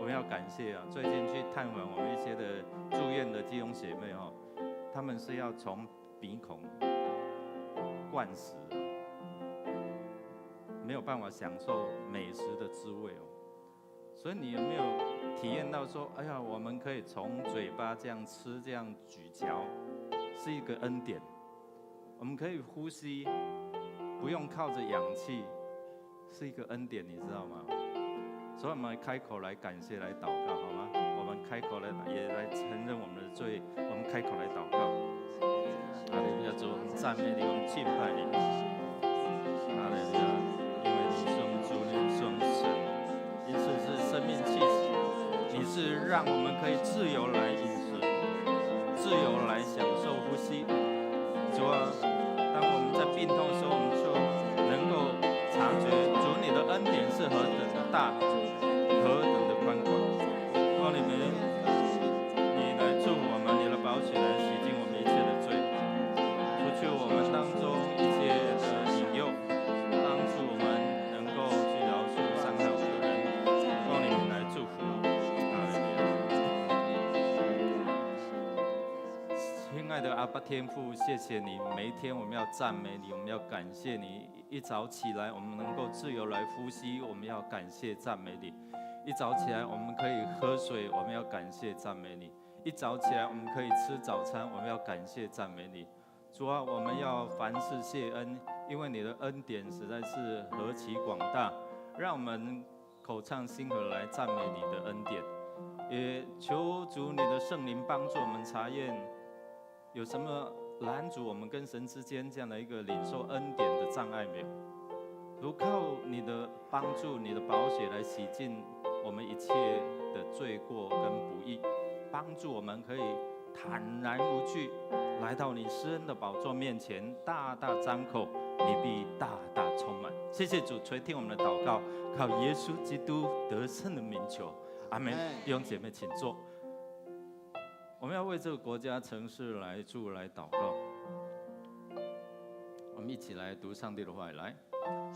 们要感谢啊！最近去探访我们一些的住院的弟兄姐妹哦，他们是要从鼻孔灌食，没有办法享受美食的滋味哦。所以你有没有体验到说，哎呀，我们可以从嘴巴这样吃，这样咀嚼，是一个恩典。我们可以呼吸，不用靠着氧气，是一个恩典，你知道吗？所以我们开口来感谢，来祷告，好吗？我们开口来也来承认我们的罪，我们开口来祷告。哈利路亚，主，我们赞美你，我们敬拜你。哈利路亚，因为你是我们主，你是我们神，因此是生命气息，你是让我们可以自由来饮食，自由来享受呼吸。主啊，当我们在病痛的时候，我们就能够察觉主你的恩典是何等的大，何等的宽广。望你们，你来祝我们，你的宝血来洗净我们一切的罪，除去我们当中一切的引诱，帮助我们能够去饶恕伤害我们的人。望你们来祝福。亲爱的阿爸天父，谢谢你，每一天我们要赞美你，我们要感谢你。一早起来，我们能够自由来呼吸，我们要感谢赞美你。一早起来，我们可以喝水，我们要感谢赞美你。一早起来，我们可以吃早餐，我们要感谢赞美你。主啊，我们要凡事谢恩，因为你的恩典实在是何其广大，让我们口唱心和来赞美你的恩典。也求主你的圣灵帮助我们查验有什么拦阻我们跟神之间这样的一个领受恩典的障碍没有？如靠你的帮助，你的宝血来洗净我们一切的罪过跟不义，帮助我们可以坦然无惧来到你施恩的宝座面前，大大张口，你必大大充满。谢谢主垂听我们的祷告，靠耶稣基督得胜的名求，阿门。弟兄姐妹请坐。我们要为这个国家城市来祝来祷告。我们一起来读上帝的话，来，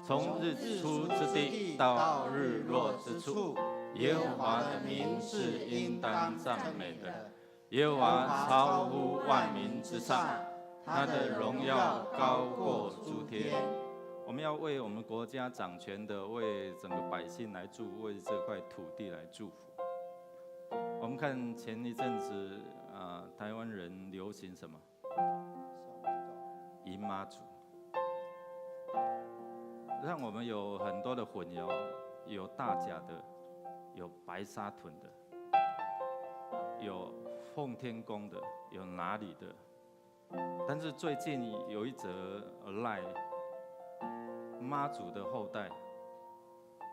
从日出之地到日落之处，耶和华的名是应当赞美的。耶和华超乎万民之上，他的荣耀高过诸天。我们要为我们国家掌权的，为整个百姓来祝福，为这块土地来祝福。我们看前一阵子台湾人流行什么？迎妈祖，让我们有很多的混淆，有大甲的，有白沙屯的，有奉天宫的，有哪里的？但是最近有一则赖妈祖的后代，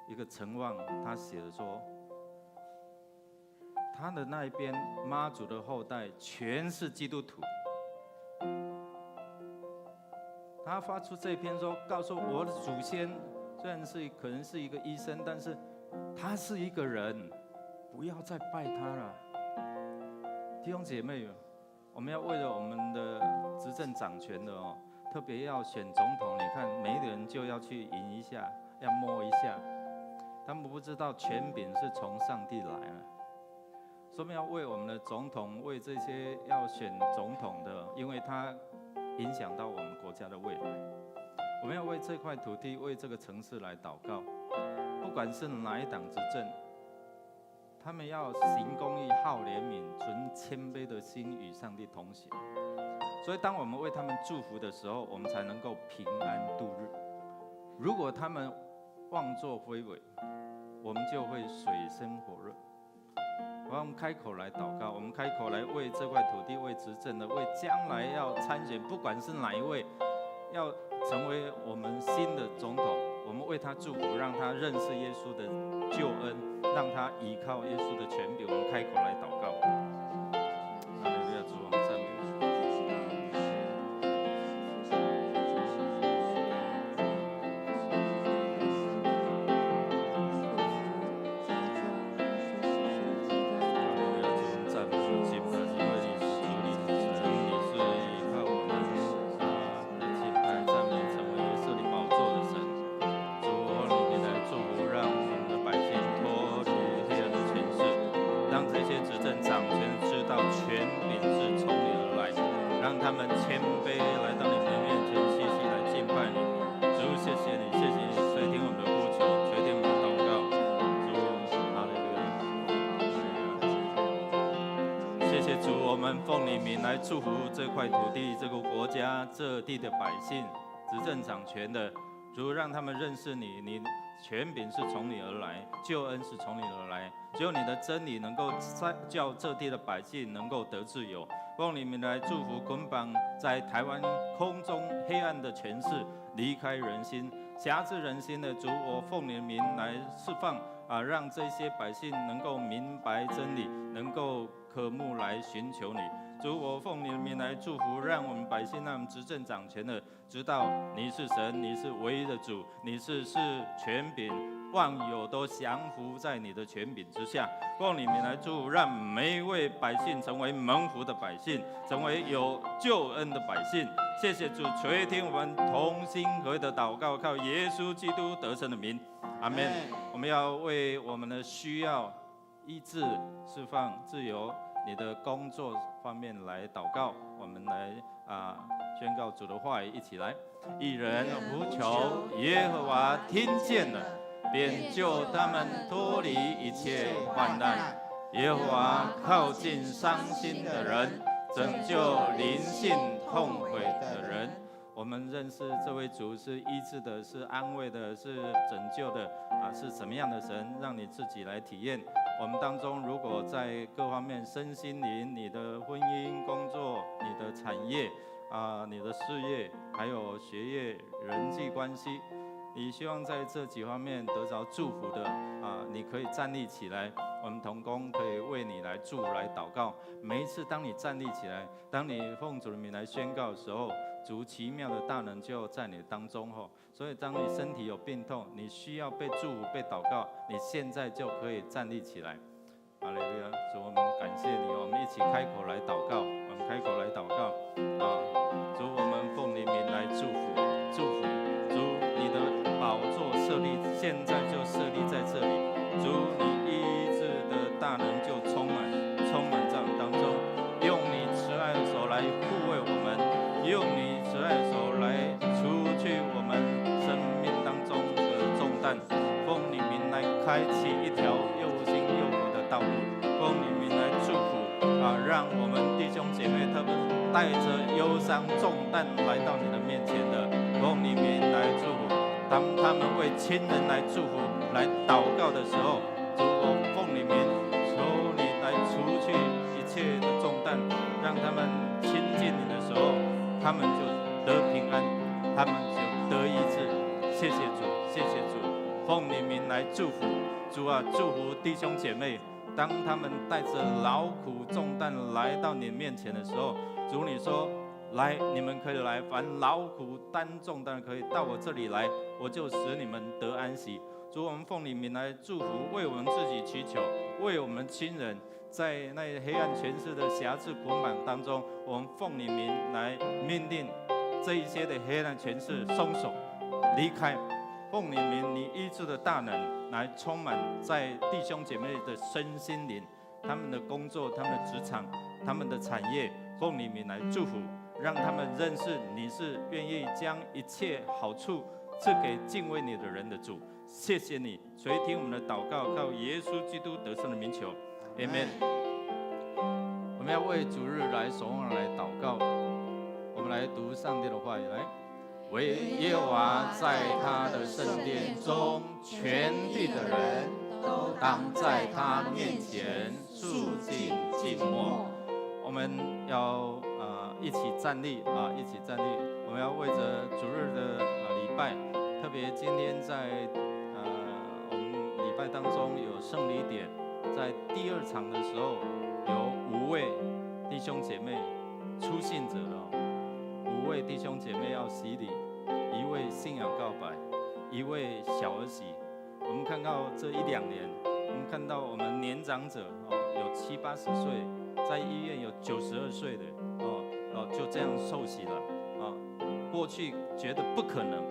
一个陈旺，他写的说，他的那一边妈祖的后代全是基督徒。他发出这篇说，告诉我的祖先，虽然是可能是一个医生，但是他是一个人，不要再拜他了。弟兄姐妹，我们要为了我们的执政掌权的哦，特别要选总统，你看每一个人就要去迎一下，要摸一下，他们不知道权柄是从上帝来的。所以我们要为我们的总统，为这些要选总统的，因为他影响到我们国家的未来。我们要为这块土地，为这个城市来祷告。不管是哪一党执政，他们要行公义、好怜悯、存谦卑的心，与上帝同行。所以，当我们为他们祝福的时候，我们才能够平安度日。如果他们妄作非为，我们就会水深火热。我们开口来祷告，我们开口来为这块土地、为执政的、为将来要参选，不管是哪一位要成为我们新的总统，我们为他祝福，让他认识耶稣的救恩，让他依靠耶稣的权柄。我们开口来祷告。哈利路亚，主，我们赞美你。主，你来祝福，让我们的百姓脱离黑暗的权势。谢主，我们奉你名来祝福这块土地、这个国家、这地的百姓，执政掌权的主，让他们认识你，你权柄是从你而来，救恩是从你而来，只有你的真理能够叫这地的百姓能够得自由。奉你名来祝福捆绑在台湾空中黑暗的权势离开人心，辖制人心的主，我奉你的名来释放让这些百姓能够明白真理，能够渴慕来寻求你。主，我奉你的名来祝福，让我们百姓，让我们执政掌权的知道你是神，你是唯一的主，你是权柄，万有都降服在你的权柄之下。奉你名来祝福，让每一位百姓成为蒙福的百姓，成为有救恩的百姓。谢谢主垂听我们同心合意的祷告，靠耶稣基督得胜的名，阿们。我们要为我们的需要、医治、释放、自由，你的工作方面来祷告。我们来宣告主的话语，一起来。义人呼求，耶和华听见了，便救他们脱离一切患难。耶和华靠近伤心的人，拯救灵性痛悔的人。我们认识这位主是医治的，是安慰的，是拯救的是什么样的神，让你自己来体验。我们当中如果在各方面身心灵，你的婚姻、工作、你的产业你的事业，还有学业、人际关系，你希望在这几方面得着祝福的你可以站立起来，我们同工可以为你来祝福、来祷告。每一次当你站立起来，当你奉主的名来宣告的时候，主奇妙的大能就在你当中所以当你身体有病痛，你需要被祝福、被祷告，你现在就可以站立起来。哈利路亚！主，我们感谢你，我们一起开口来祷告，我们开口来祷告主，我们奉你名来祝福，主，你的宝座设立，现在就设立在这里。主，你医治的大能就充满在我们当中，用你慈爱的手来护卫我们，用你慈爱的手来除去我们生命当中的重担，奉你名来开启一条又新又活的道路，奉你名来祝福让我们弟兄姐妹他们带着忧伤重担来到你的面前的，奉你名来祝福。当他们为亲人来祝福、来祷告的时候，主，我奉你名，求你来除去一切的重担，让他们亲近你的时候，他们就得平安，他们就得医治。谢谢主，谢谢主，奉你名来祝福。主啊，祝福弟兄姐妹，当他们带着劳苦重担来到你面前的时候，主，你说来，你们可以来，凡劳苦担重担可以到我这里来，我就使你们得安息。主，我们奉你名来祝福，为我们自己祈求，为我们亲人，在那黑暗权势的辖制捆绑当中，我们奉你名来命令这一些的黑暗权势松手离开。奉你名，你医治的大能来充满在弟兄姐妹的身心灵，他们的工作、他们的职场、他们的产业，奉你名来祝福，让他们认识你是愿意将一切好处赐给敬畏你的人的主。谢谢你垂听我们的祷告，靠耶稣基督得胜的名求 Amen。 我们要为主日来守望来祷告，我们来读上帝的话语。来，为耶和华在他的圣殿中，全地的人都当在他面前肃静静默。我们要一起站立一起站立。我们要为着主日的礼拜，特别今天在我们礼拜当中有圣礼典，在第二场的时候有5位弟兄姐妹初信者5位弟兄姐妹要洗礼，1位信仰告白，1位小儿洗。我们看到这1、2年，我们看到我们年长者有70、80岁，在医院有92岁的就这样受洗了过去觉得不可能，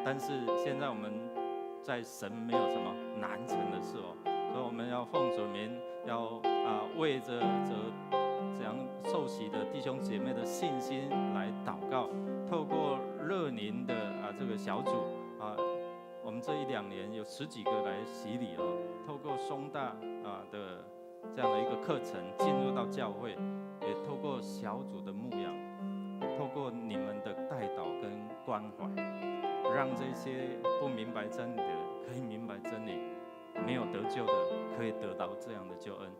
但是现在我们在神没有什么难成的事所以我们要奉主名，要为着这样受洗的弟兄姐妹的信心来祷告。透过热宁的这个小组我们这1、2年有10几个来洗礼透过松大的这样的一个课程进入到教会，也透过小组的牧养，透过你们的带导跟关怀，让这些不明白真理的可以明白真理，没有得救的可以得到这样的救恩，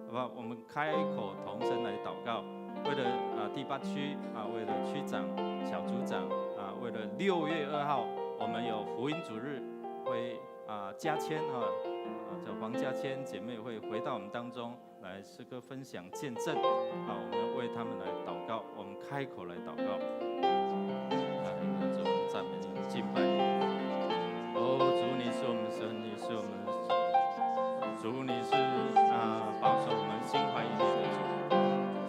好不好？我们开口同声来祷告，为了第8区为了区长、小组长为了6月2号我们有福音主日，会嘉谦叫黄嘉谦姐妹会回到我们当中来诗歌分享见证我们为他们来祷告，我们开口来祷告。主，我们赞美你，敬拜你。主，你是我们神，你是我们主，你是保守我们心怀意念的主。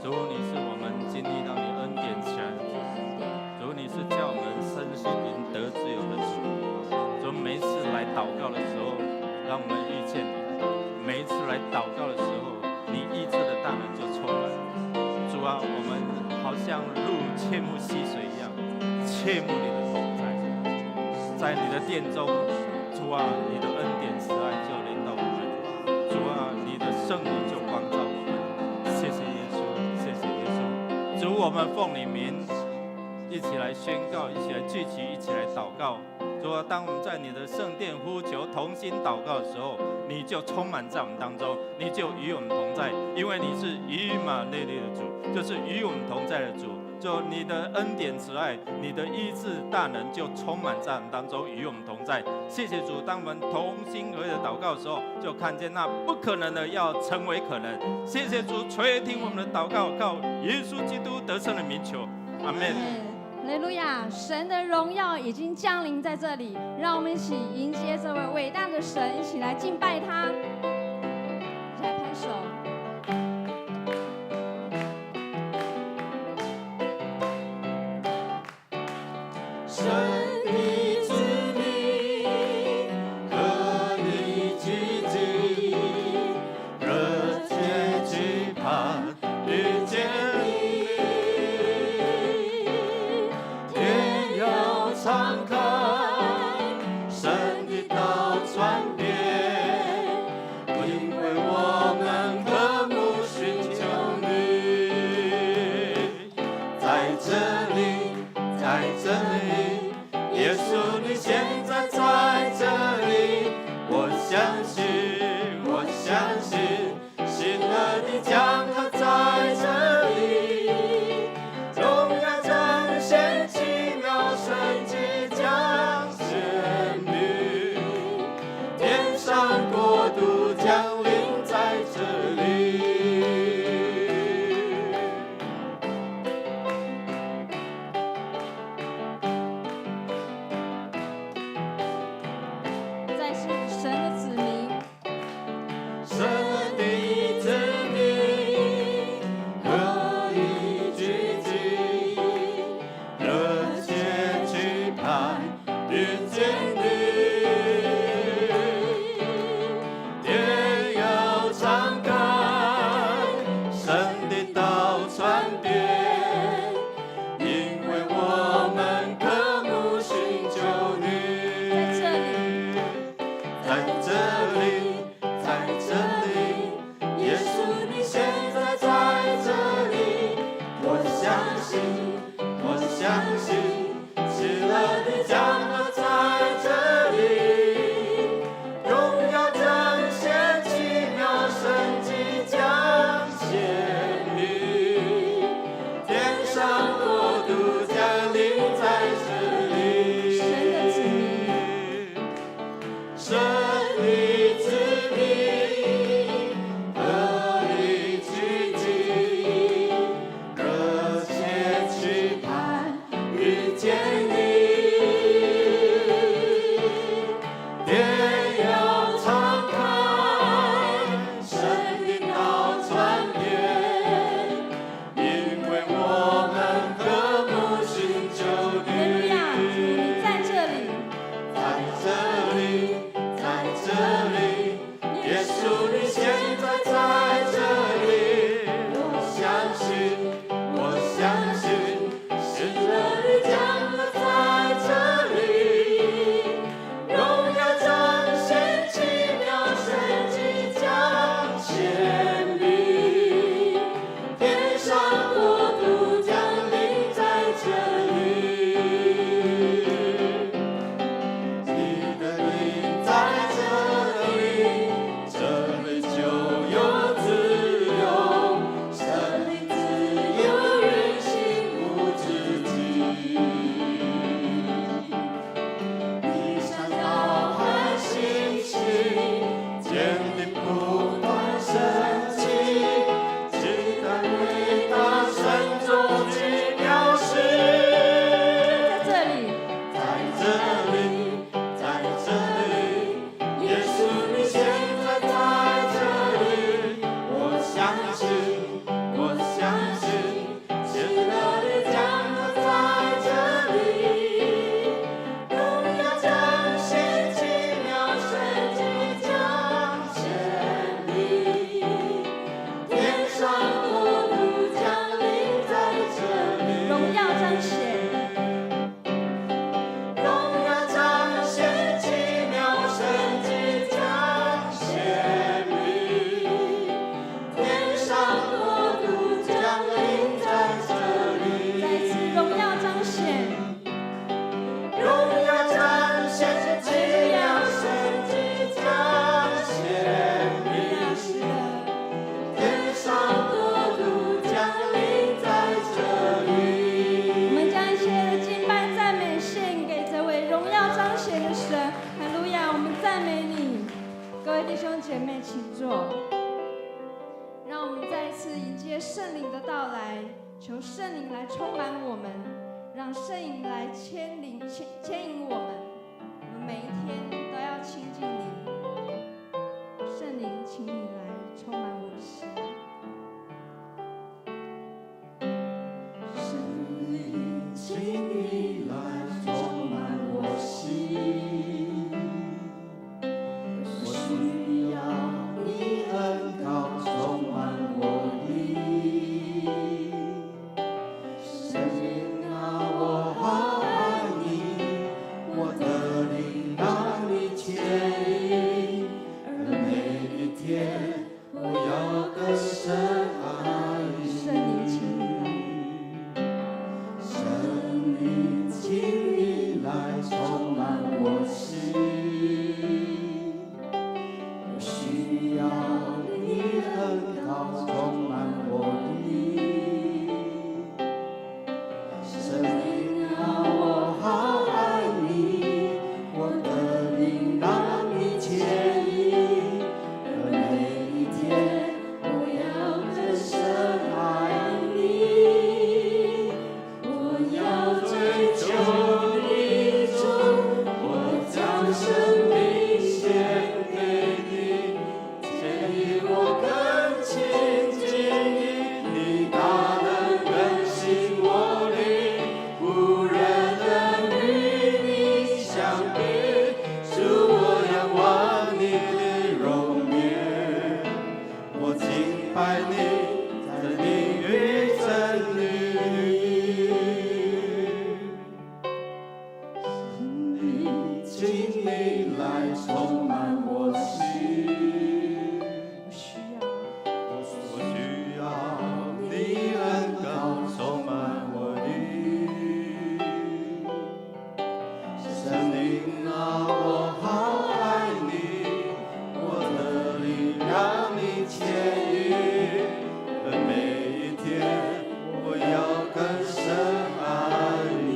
主，你是我们经历到你恩典起来的主。主，你是叫我们身心灵得自由的主。主，每一次来祷告的时候，让我们遇见你；每一次来祷告的时候，你医治的大能就充满。主啊，我们好像入切慕溪水一样，切慕你的同在，在你的殿中，主啊，你的恩典慈爱就临到我们。主啊，你的圣灵就光照我们。谢谢耶稣，谢谢耶稣。主，我们奉你名一起来宣告，一起来聚集，一起来祷告。主啊，当我们在你的圣殿呼求、同心祷告的时候，你就充满在我们当中，你就与我们同在，因为你是以马内利的主，就是与我们同在的主。就你的恩典慈爱，你的医治大能就充满在我们当中，与我们同在。谢谢主，当我们同心合意的祷告的时候，就看见那不可能的要成为可能。谢谢主垂听我们的祷告，靠耶稣基督得胜的名求，阿门。哈利路亚！神的荣耀已经降临在这里，让我们一起迎接这位伟大的神，一起来敬拜他，一起来拍手。神的子民何以聚集，热切期盼遇见你，天要敞开，神的道传遍，因为我们渴慕寻求你，在这里，在这里。耶稣，你现在在这里，我相信，我相信，喜乐的江河在这里，荣耀彰显奇妙神迹将显明，天上国度降临在这里。神的子民次迎接圣灵的到来，求圣灵来充满我们，让圣灵来牵引我们。我们每一天都要亲近你，圣灵，请你来充满我的心。圣灵，请你来充满我心，我需要你恩膏充满我灵。圣灵啊，我好爱你，我的灵让你牵引，而每一天我要更深爱你。圣灵，请你来。圣灵，请你来充满我心，我需要你恩膏充满我灵。圣灵啊，我好爱你，我的灵让你牵引，而每一天我要更深爱你。我要追求你主，我将生命献给你，牵引我更亲近你，你大能更新我灵，无人能与你相比。主，我仰望你的容颜，我敬拜你，在灵与真理。请你来充满我心，我需要你恩膏充满我灵。圣灵啊，我好爱你，我的灵让你牵引，而每一天我要更深爱你。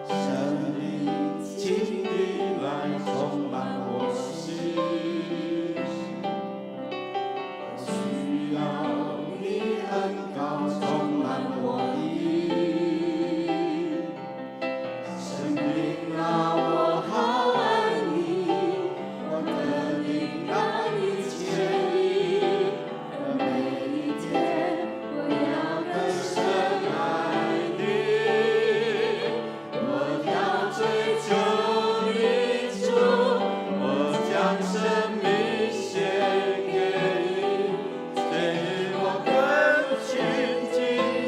圣灵，请你来充满我心，我需要你恩膏充满我灵。圣灵啊，我好爱你，我的灵让你牵引，而每一天我要更深爱你。我要追求你主，我将生命献给你，牵引我更亲近你，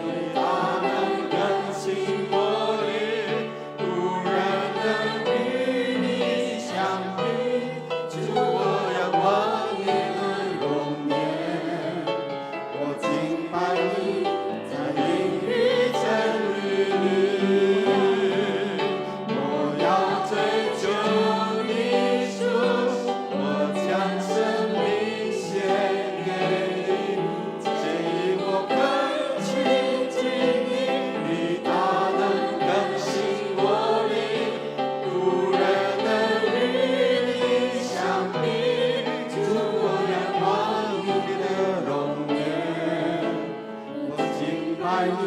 你大能更新我灵，无人能与你相比。主，我仰望你的容颜，我敬拜你，在灵与真理里。我要追求你主，我将生命献给你，牵引我更亲近你，你大能更新我灵，无人能与你相比。主，我仰望你的容颜，我敬拜你，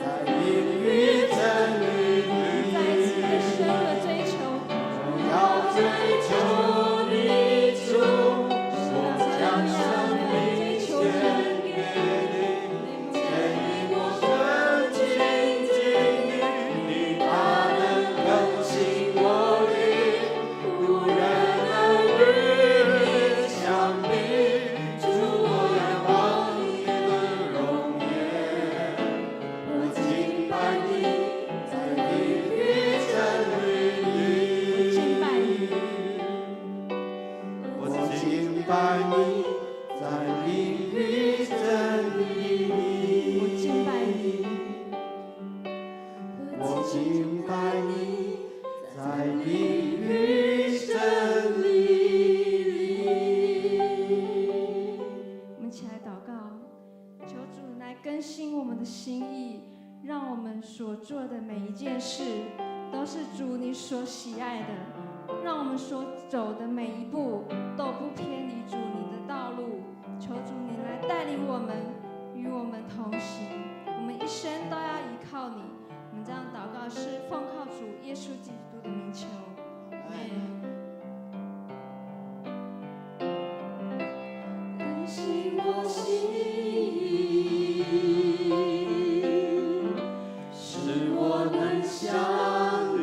在灵与真理再次的里。深的追求，我要追求你主，我将生命献给你，牵引我更亲近你，你大能更新我灵，无人能与你相比。主，我仰望你的容颜，我敬拜你，在灵与真理里。敬拜你。我敬拜你，在灵与真理里。我敬拜你。我敬拜你，在灵与真理里。我们一起来祷告，求主来更新我们的心意，让我们所做的每一件事都是主你所喜爱的，让我们所走的每一步都不偏离主你的道心意，使我能像你，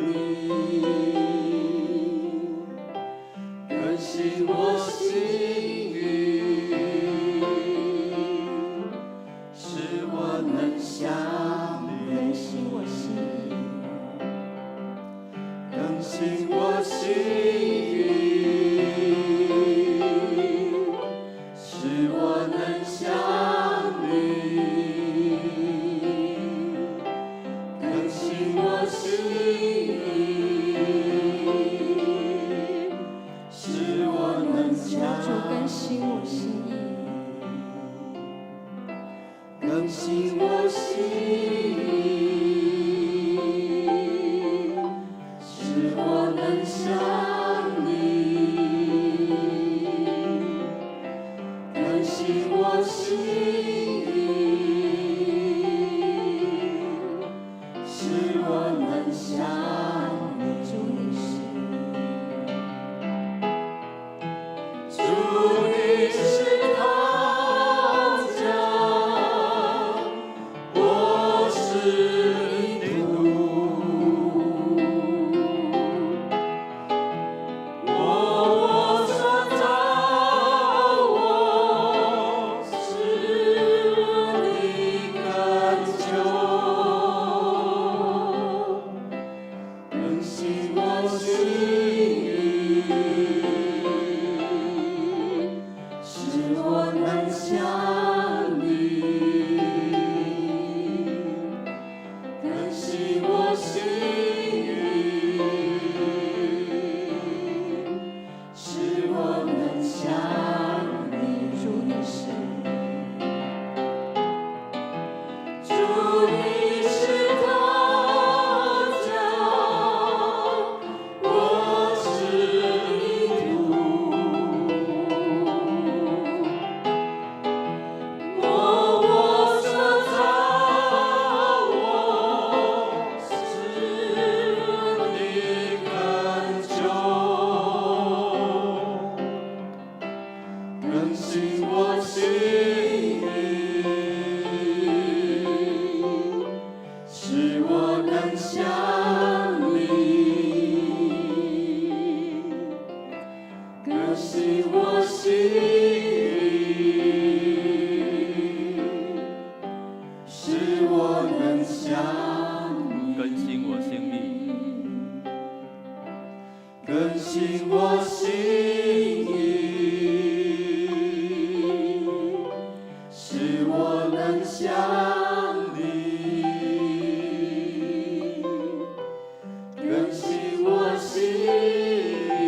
更新我心意，使我能像你，更新我心意，更新我心意，使我能像你，更新我心意，使我能求像主更新我心意，更新我心意，使我能像你，更新我心意，使我能像你。主你是，主你是陶匠，我是泥土，我所造，我是你恳求，更新我心意，使我能像你，更新我心意，使我能像你。主你是，主你是陶匠，我是泥土，我所造，我是你恳求，更新我心意，使我能像你，更新我心意，使我能像你。更新我心意，更新我心意，使我能像你，更新我心意，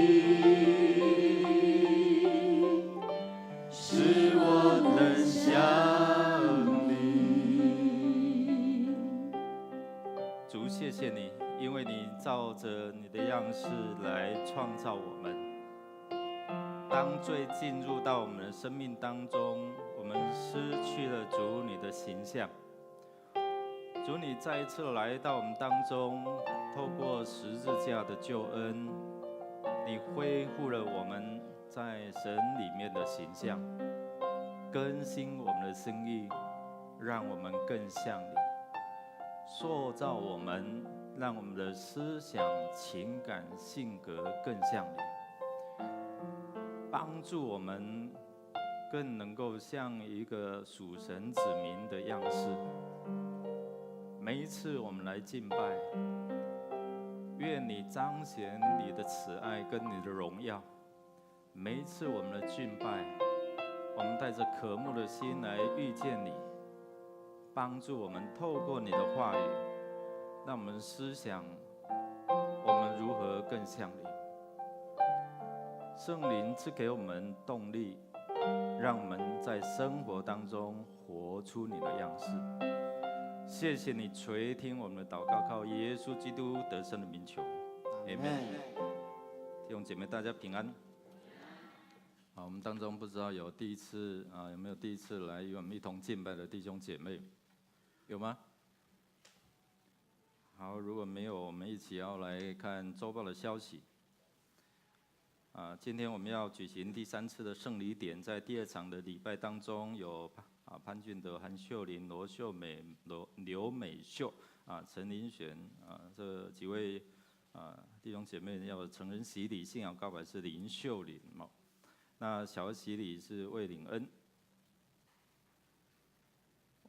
使我能像你。主，谢谢你，因为你照着你的样式来创造我们。当罪进入到我们的生命当中，我们失去了主你的形象。主，你再一次来到我们当中，透过十字架的救恩，你恢复了我们在神里面的形象，更新我们的心意，让我们更像你。塑造我们，让我们的思想、情感、性格更像你，帮助我们更能够像一个属神子民的样式。每一次我们来敬拜，愿你彰显你的慈爱跟你的荣耀。每一次我们的敬拜，我们带着渴慕的心来遇见你，帮助我们透过你的话语，让我们思想我们如何更像你。圣灵赐给我们动力，让我们在生活当中活出你的样式。谢谢你垂听我们的祷告，靠耶稣基督得胜的名求，阿们。弟兄姐妹，大家平安。好，我们当中不知道有第一次有没有第一次来与我们一同敬拜的弟兄姐妹？有吗？好，如果没有，我们一起要来看周报的消息。今天我们要举行第3次的圣礼典，在第2场的礼拜当中有潘俊德、韩秀玲、罗秀美、刘美秀陈林璇这几位弟兄姐妹要成人洗礼、信仰告白是林秀玲那小儿洗礼是魏领恩。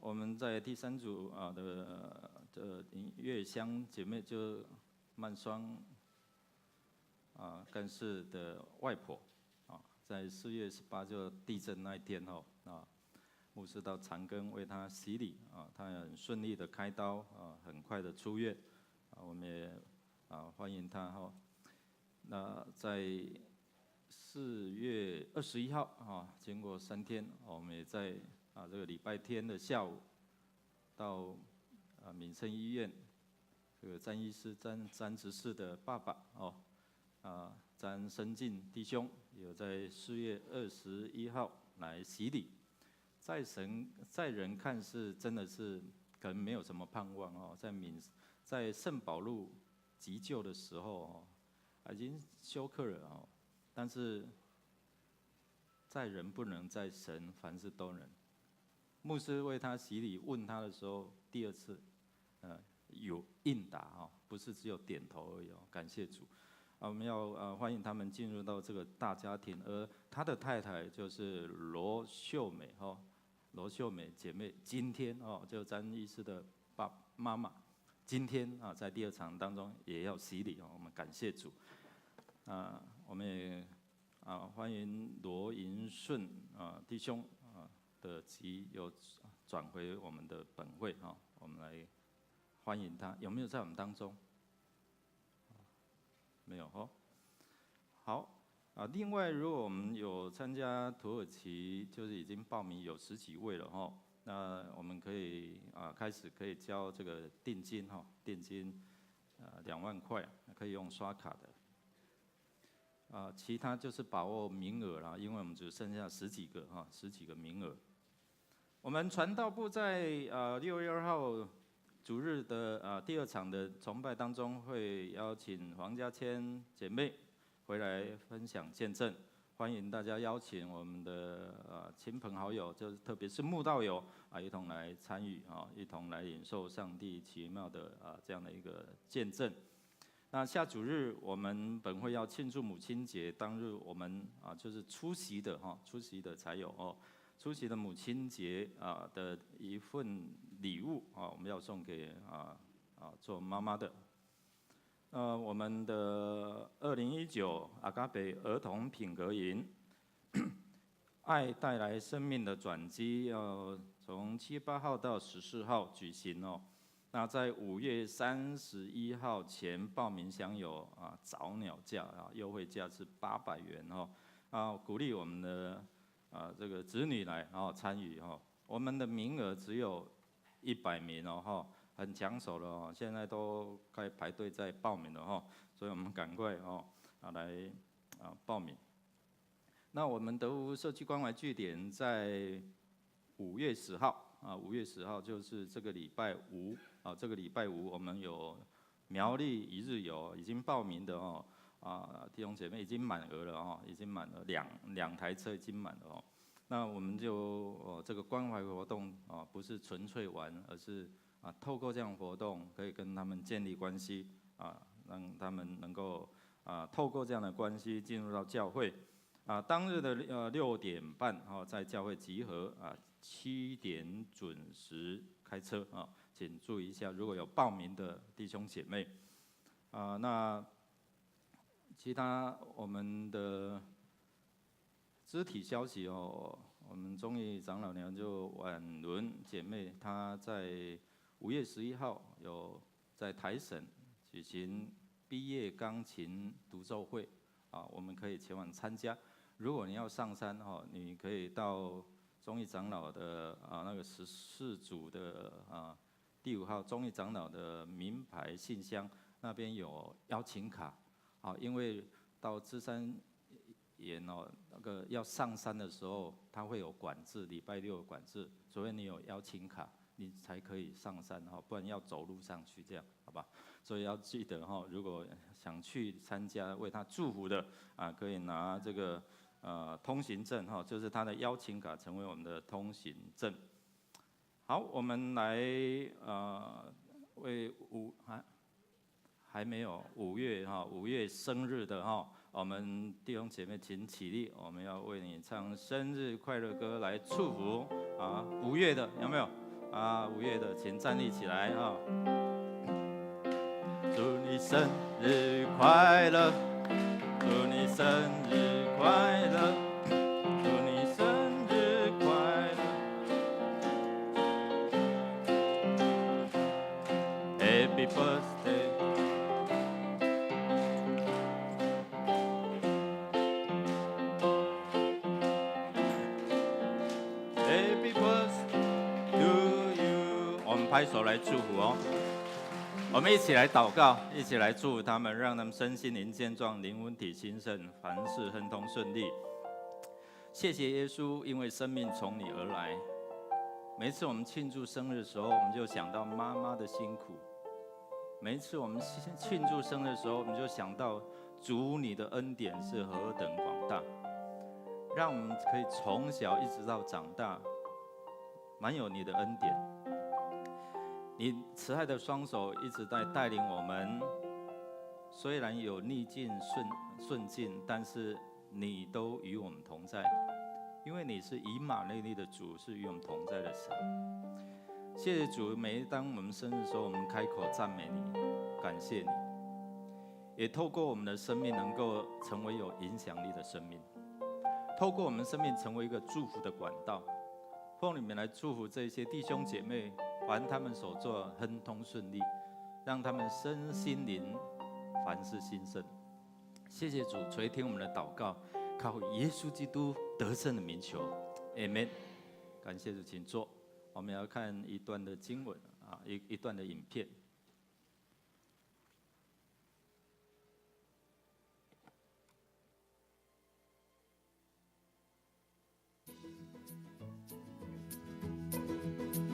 我们在第3组的月香姐妹就曼双干事的外婆在4月18就地震那一天牧师到长庚为她洗礼她也很顺利的开刀很快的出院我们也欢迎她那在4月21号经过3天我们也在这个礼拜天的下午到民生医院这个詹医师詹执事的爸爸詹生进弟兄有在4月21号来洗礼，在人看是真的是可能没有什么盼望在圣保禄急救的时候已经休克了但是在人不能，在神凡事都能。牧师为他洗礼，问他的时候，第2次有应答不是只有点头而已感谢主。我们要欢迎他们进入到这个大家庭，而他的太太就是罗秀美罗秀美姐妹，今天就詹医师的妈妈，今天在第2场当中也要洗礼我们感谢主。我们也欢迎罗银顺弟兄的急又转回我们的本会我们来欢迎他，有没有在我们当中？没有好另外，如果我们有参加土耳其，就是已经报名有10几位了那我们可以开始可以交这个定金定金2万块，可以用刷卡的其他就是把握名额啦，因为我们只剩下10几个名额。我们传道部在6月2号。主日的第2场的崇拜当中，会邀请黄家千姐妹回来分享见证，欢迎大家邀请我们的亲朋好友，就是特别是慕道友一同来参与一同来领受上帝奇妙的这样的一个见证。那下主日我们本会要庆祝母亲节，当日我们就是出席的才有出席的母亲节的一份礼物我们要送给做妈妈的。我们的2019阿嘎北儿童品格营，爱带来生命的转机，要从7、8号到14号举行那在5月31号前报名享有早鸟价优惠价是800元鼓励我们的这个子女来参与我们的名额只有100名很抢手了现在都该排队在报名了所以我们赶快来报名。那我们德福社区关怀据点在5月10号5月10号就是这个礼拜五这个礼拜五我们有苗栗一日游，已经报名的弟兄姐妹已经满额了已经满了两台车已经满了那我们就这个关怀活动不是纯粹玩，而是透过这样的活动可以跟他们建立关系让他们能够透过这样的关系进入到教会当日的6点半在教会集合7点准时开车请注意一下，如果有报名的弟兄姐妹那其他我们的肢体消息我们忠义长老娘就婉伦姐妹，她在5月11号有在台省举行毕业钢琴独奏会我们可以前往参加。如果你要上山你可以到忠义长老的那个14组的第5号忠义长老的名牌信箱那边有邀请卡因为到芝山岩那个要上山的时候，它会有管制，礼拜6有管制，除非你有邀请卡，你才可以上山不然要走路上去这样，吧？所以要记得哈，如果想去参加为他祝福的啊，可以拿这个通行证哈，就是他的邀请卡成为我们的通行证。好，我们来为还没有5月生日的哈，我们弟兄姐妹请起立，我们要为你唱生日快乐歌来祝福啊！5月的有没有啊？5月的请站立起来啊！祝你生日快乐，祝你生日快乐，祝你生日快乐 ，Happy birthday。Happy birthday to you， 我们拍手来祝福哦。我们一起来祷告，一起来祝福他们，让他们身心灵健壮，灵魂体兴盛，凡事亨通顺利。谢谢耶稣，因为生命从你而来。每一次我们庆祝生日的时候，我们就想到妈妈的辛苦；每一次我们庆祝生日的时候，我们就想到主你的恩典是何等广大。让我们可以从小一直到长大，满有你的恩典。你慈爱的双手一直在带领我们，虽然有逆境顺境，但是你都与我们同在，因为你是以马内利的主，是与我们同在的神。谢谢主，每当我们生日的时候，我们开口赞美你，感谢你，也透过我们的生命能够成为有影响力的生命。透过我们生命成为一个祝福的管道，奉你们来祝福这些弟兄姐妹，凡他们所做亨通顺利，让他们身心灵凡事兴盛。谢谢主垂听我们的祷告，靠耶稣基督得胜的名求 ，Amen。感谢主，请坐。我们要看一段的经文啊，一段的影片。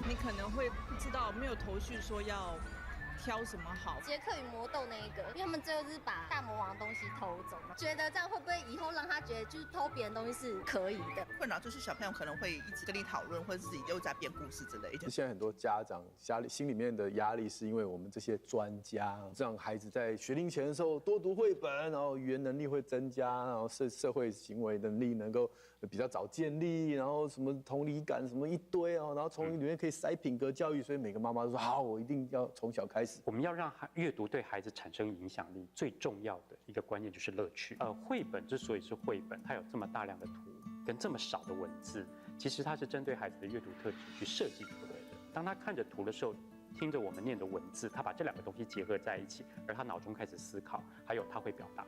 你可能会不知道，没有头绪说要挑什么好。杰克与魔豆那一个，因为他们最后就是把大魔王的东西偷走嘛，觉得这样会不会以后让他觉得就是偷别人东西是可以的？困扰就是小朋友可能会一直跟你讨论，或者自己又在编故事之类的。现在很多家长心里面的压力，是因为我们这些专家，让孩子在学龄前的时候多读绘本，然后语言能力会增加，然后社会行为能力能够比较早建立，然后什么同理感什么一堆哦，然后从里面可以塞品格教育，所以每个妈妈都说好，我一定要从小开始。我们要让阅读对孩子产生影响力，最重要的一个观念就是乐趣。绘本之所以是绘本，它有这么大量的图跟这么少的文字，其实它是针对孩子的阅读特质去设计出来的。当他看着图的时候，听着我们念的文字，他把这两个东西结合在一起，而他脑中开始思考，还有他会表达，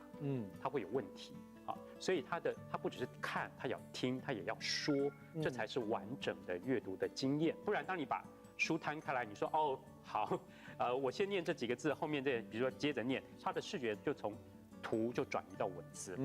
他会有问题。所以他不只是看，他要听，他也要说，这才是完整的阅读的经验。不然，当你把书摊开来，你说哦好，我先念这几个字，后面比如说接着念，他的视觉就从图就转移到文字，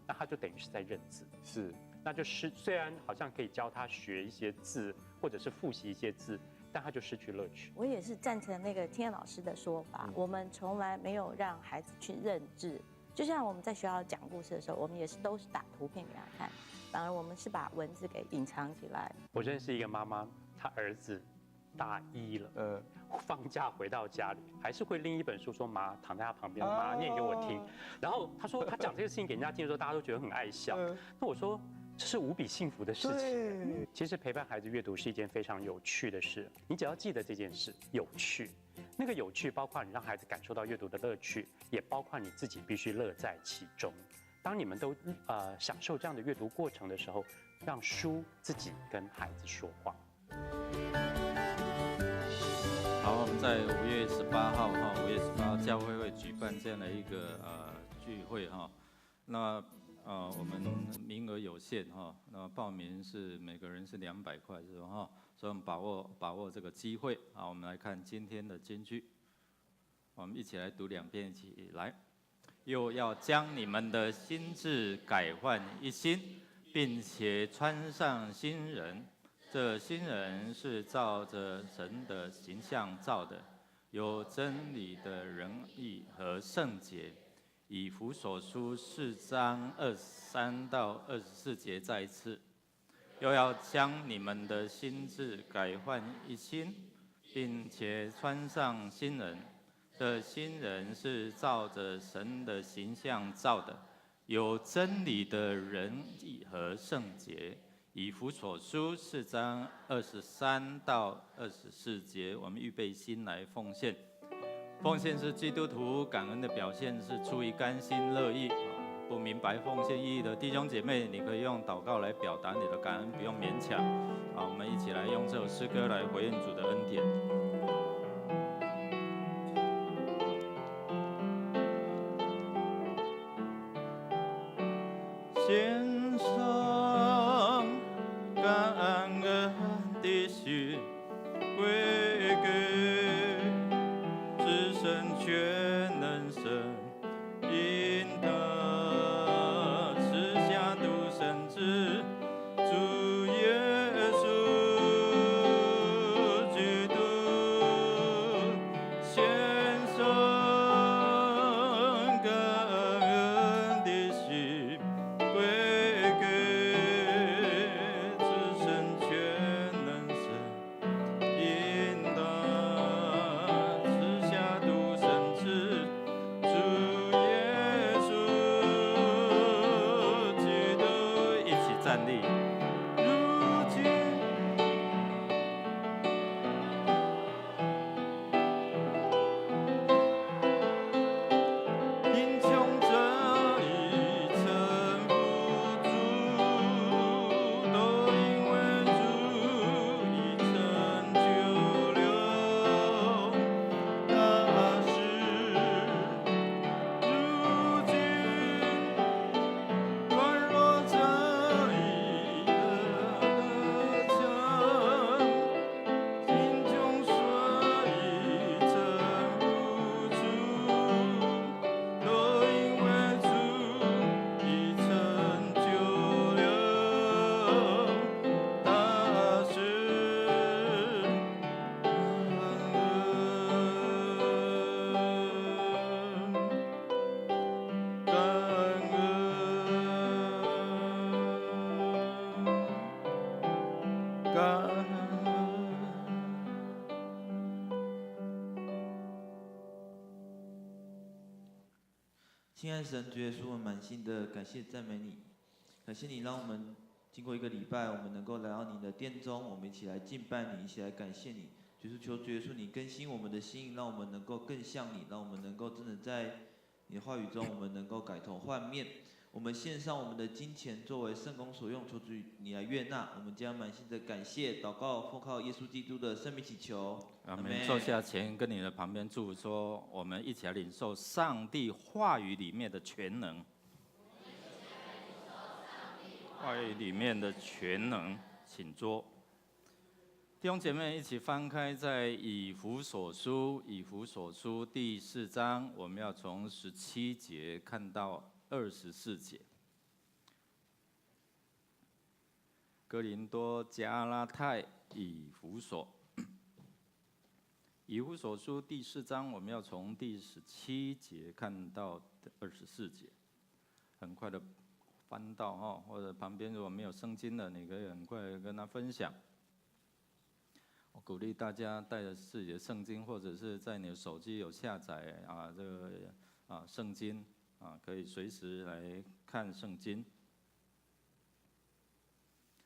那他就等于是在认字，是，那就是虽然好像可以教他学一些字，或者是复习一些字，但他就失去乐趣。我也是赞成那个天老师的说法，我们从来没有让孩子去认字。就像我们在学校讲故事的时候，我们也是都是打图片给他看，反而我们是把文字给隐藏起来。我认识一个妈妈，她儿子大1了，放假回到家里，还是会拎一本书说妈躺在他旁边，妈念给我听。然后他说他讲这个事情给人家听的时候，大家都觉得很爱笑。那我说这是无比幸福的事情。其实陪伴孩子阅读是一件非常有趣的事，你只要记得这件事有趣。那个有趣包括你让孩子感受到阅读的乐趣，也包括你自己必须乐在其中。当你们都享受这样的阅读过程的时候，让书自己跟孩子说话。好，我们在5月18号5月18号教会会举办这样的一个聚会哈。那我们名额有限哈，那报名是每个人是200块是吧哈？所以我们把握这个机会啊，我们来看今天的金句，我们一起来读2遍，一起来。又要将你们的心志改换一新，并且穿上新人。这新人是照着神的形象造的，有真理的仁义和圣洁。以弗所书4章23到24节再一次，又要将你们的心志改换一新，并且穿上新人。这新人是照着神的形象造的，有真理的仁义和圣洁。以弗所书4章23到24节，我们预备心来奉献。奉献是基督徒感恩的表现，是出于甘心乐意。不明白奉献意义的弟兄姐妹，你可以用祷告来表达你的感恩，不用勉强。我们一起来用这首诗歌来回应主的恩典。献上感恩的心，归给至神全能神，应得赐下独生子，主耶稣基督，献上感恩的心。归给至神全能神，应当赐下独生子，主耶稣基督，一起站立。如今，贫穷者已曾富足，都因为主已成就了大事。如今，软弱者已得强，贫穷者已曾富足。都因为主已成就了大事，感恩，感恩。亲爱的神，主耶稣，我们满心的感谢赞美你，感谢你让我们经过一个礼拜，我们能够来到你的殿中，我们一起来敬拜你，一起来感谢你。就是求主耶稣你更新我们的心，让我们能够更像你，让我们能够真的在你的话语中，我们能够改头换面。我们献上我们的金钱作为圣工所用，求主你来悦纳。我们将满心的感谢祷告，奉靠耶稣基督的圣名祈求。我们坐下前，跟你的旁边祝说，我们一起来领受上帝话语里面的全能。话语里面的全能，请坐。弟兄姐妹，一起翻开在以弗所书第4章，我们要从17节看到24节。哥林多、加拉太、以弗所。以弗所书第4章，我们要从第17节看到24节，很快的翻到哈，或者旁边如果没有圣经的，你可以很快的跟他分享。我鼓励大家带着自己的圣经，或者是在你的手机有下载圣经可以随时来看圣经。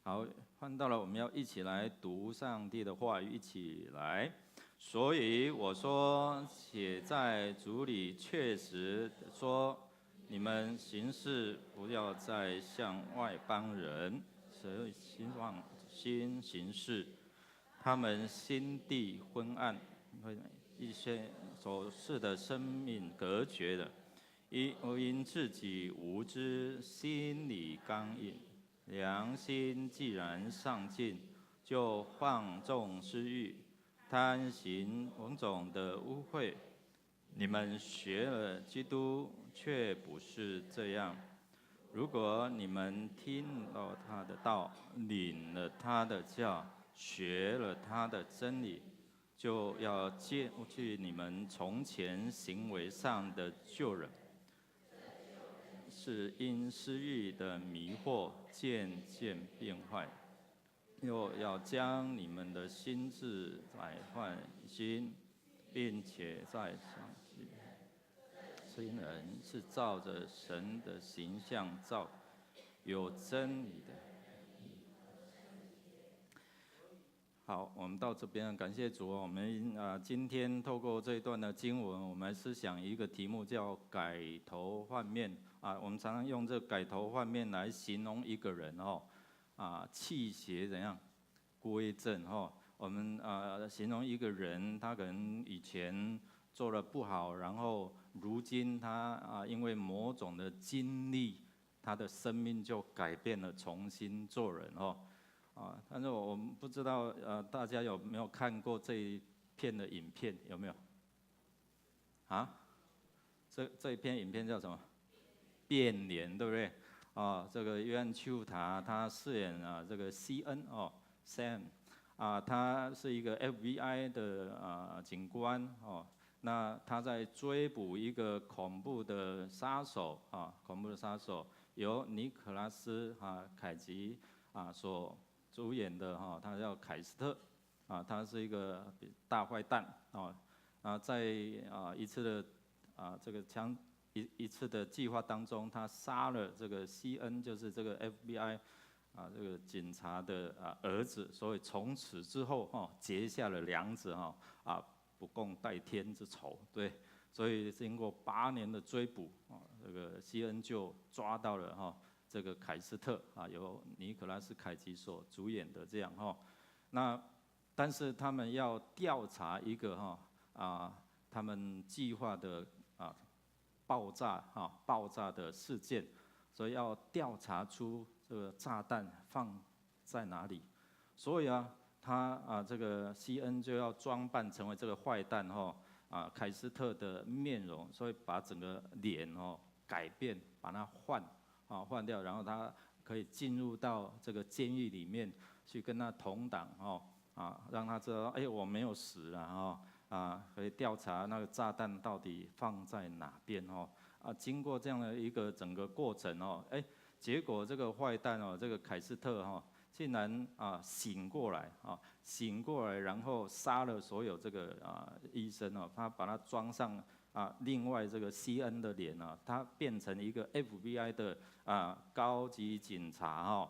好，翻到了，我们要一起来读上帝的话语，一起来。所以我说，且在主里确实说，你们行事不要再向外邦人新行事，他们心地昏暗，一些所示的生命隔绝的，因自己无知，心里刚硬，良心既然丧尽，就放纵私欲，贪行种种的污秽。你们学了基督，却不是这样。如果你们听了他的道，领了他的教，学了他的真理，就要戒去你们从前行为上的旧人，是因私欲的迷惑渐渐变坏，又要将你们的心智改换新，并且在上帝新人是照着神的形象造，有真理的。好，我们到这边，感谢主。我们今天透过这一段的经文，我们来思想一个题目，叫改头换面。我们常常用这改头换面来形容一个人气血怎样归正我们形容一个人，他可能以前做了不好，然后如今他因为某种的经历，他的生命就改变了，重新做人但是我们不知道大家有没有看过这一片的影片？有没有？这一片影片叫什么？变脸，对不对？这个约翰丘塔他饰演这个Sam他是一个 FBI 的警官那他在追捕一个恐怖的杀手由尼可拉斯凯奇所主演的他叫凯斯特他是一个大坏蛋在一次的一次的计划当中，他杀了这个西恩，就是这个 FBI 这个警察的儿子，所以从此之后结下了梁子不共戴天之仇，对，所以经过8年的追捕这个西恩就抓到了这个凯斯特由尼可拉斯凯奇所主演的这样那但是他们要调查一个他们计划的爆炸的事件，所以要调查出这个炸弹放在哪里。所以他这个西恩就要装扮成为这个坏蛋凯斯特的面容，所以把整个脸改变，把它换掉，然后他可以进入到这个监狱里面去跟他同党让他知道我没有死了可以调查那个炸弹到底放在哪边经过这样的一个整个过程结果这个坏蛋这个凯斯特竟然醒过来然后杀了所有这个医生他把他装上另外这个西恩的脸他变成一个 FBI 的高级警察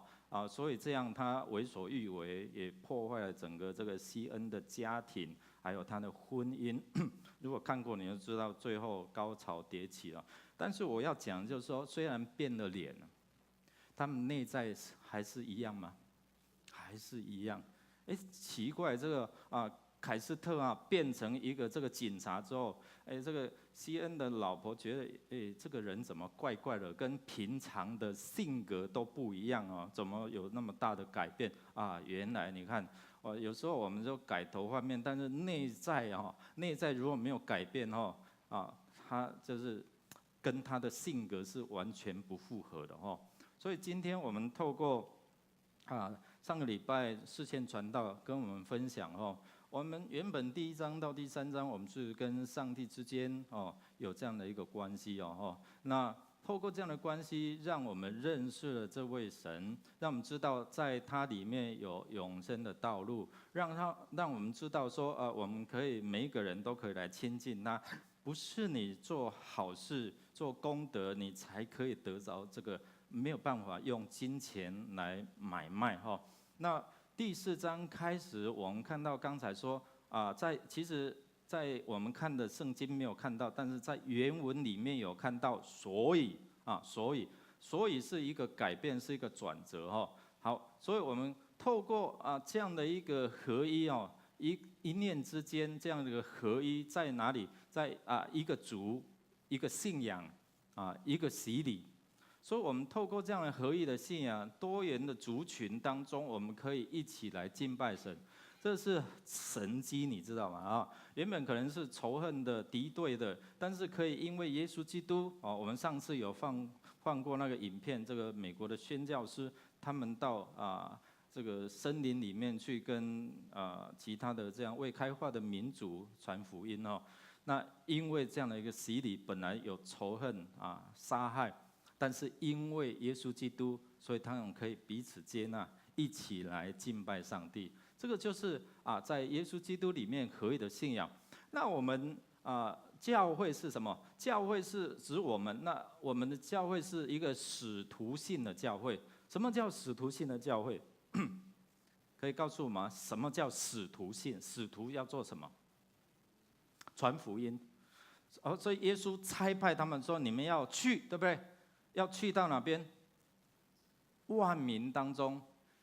所以这样他为所欲为，也破坏了整个这个西恩的家庭，还有他的婚姻。如果看过，你就知道最后高潮迭起了。但是我要讲就是说，虽然变了脸了，他们内在还是一样吗？还是一样。奇怪，这个凯斯特变成一个这个警察之后，这个西恩的老婆觉得，这个人怎么怪怪的，跟平常的性格都不一样怎么有那么大的改变原来你看，有时候我们就改头换面，但是内在如果没有改变他就是跟他的性格是完全不符合的所以今天我们透过上个礼拜视线传道跟我们分享我们原本第1章到第3章，我们是跟上帝之间有这样的一个关系那透过这样的关系，让我们认识了这位神，让我们知道在他里面有永生的道路，让我们知道说我们可以每一个人都可以来亲近他，不是你做好事做功德你才可以得着这个，没有办法用金钱来买卖那第4章开始，我们看到刚才说其实，在我们看的圣经没有看到，但是在原文里面有看到，所以是一个改变，是一个转折好，所以我们透过这样的一个合一一念之间这样的一个合一在哪里？在一个族、一个信仰一个洗礼。所以我们透过这样的合一的信仰，多元的族群当中，我们可以一起来敬拜神，这是神机，你知道吗？原本可能是仇恨的、敌对的，但是可以因为耶稣基督我们上次有放过那个影片，这个美国的宣教师他们到这个森林里面去跟其他的这样未开化的民族传福音哦。那因为这样的一个洗礼，本来有仇恨杀害，但是因为耶稣基督，所以他们可以彼此接纳，一起来敬拜上帝。这个就是在耶稣基督里面合一的信仰。那我们教会是什么？教会是指我们，那我们的教会是一个使徒性的教会。什么叫使徒性的教会？可以告诉我们什么叫使徒性？使徒要做什么？传福音。所以耶稣差派他们说：“你们要去，对不对？要去到哪边？万民当中，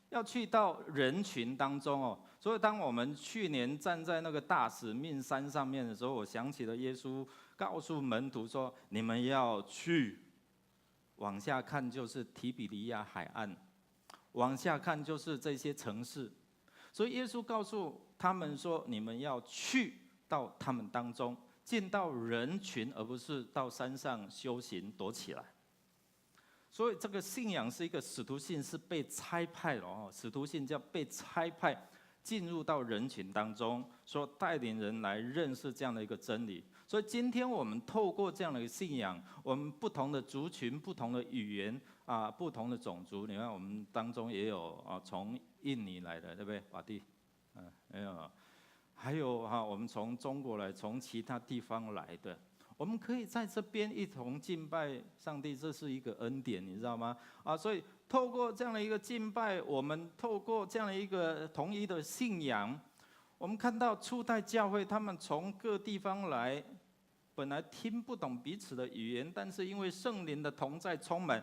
要去到人群当中哦。所以当我们去年站在那个大使命山上面的时候，我想起了耶稣告诉门徒说：你们要去。往下看就是提比利亚海岸。”往下看就是这些城市，所以耶稣告诉他们说：“你们要去到他们当中，进到人群，而不是到山上修行躲起来。”所以这个信仰是一个使徒性，是被差派了哦。使徒性叫被差派进入到人群当中，说带领人来认识这样的一个真理。所以今天我们透过这样的一个信仰，我们不同的族群、不同的语言不同的种族，你看我们当中也有从印尼来的，对不对？瓦蒂，没有，还有我们从中国来，从其他地方来的，我们可以在这边一同敬拜上帝，这是一个恩典，你知道吗？所以透过这样的一个敬拜，我们透过这样的一个统一的信仰，我们看到初代教会他们从各地方来。本来听不懂彼此的语言，但是因为圣灵的同在充满，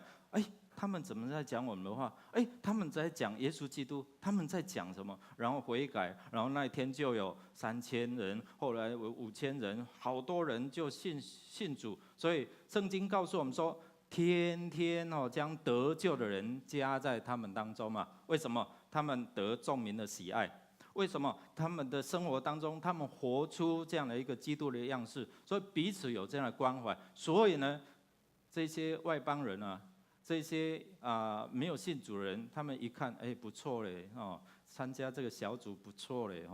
他们怎么在讲我们的话？他们在讲耶稣基督，他们在讲什么？然后悔改，然后那一天就有3000人，后来有5000人，好多人就信主。所以圣经告诉我们说，天天将得救的人加在他们当中嘛。为什么？他们得众民的喜爱。为什么他们的生活当中，他们活出这样的一个基督的样式？所以彼此有这样的关怀。所以呢，这些外邦人这些没有信主的人，他们一看，不错嘞参加这个小组不错嘞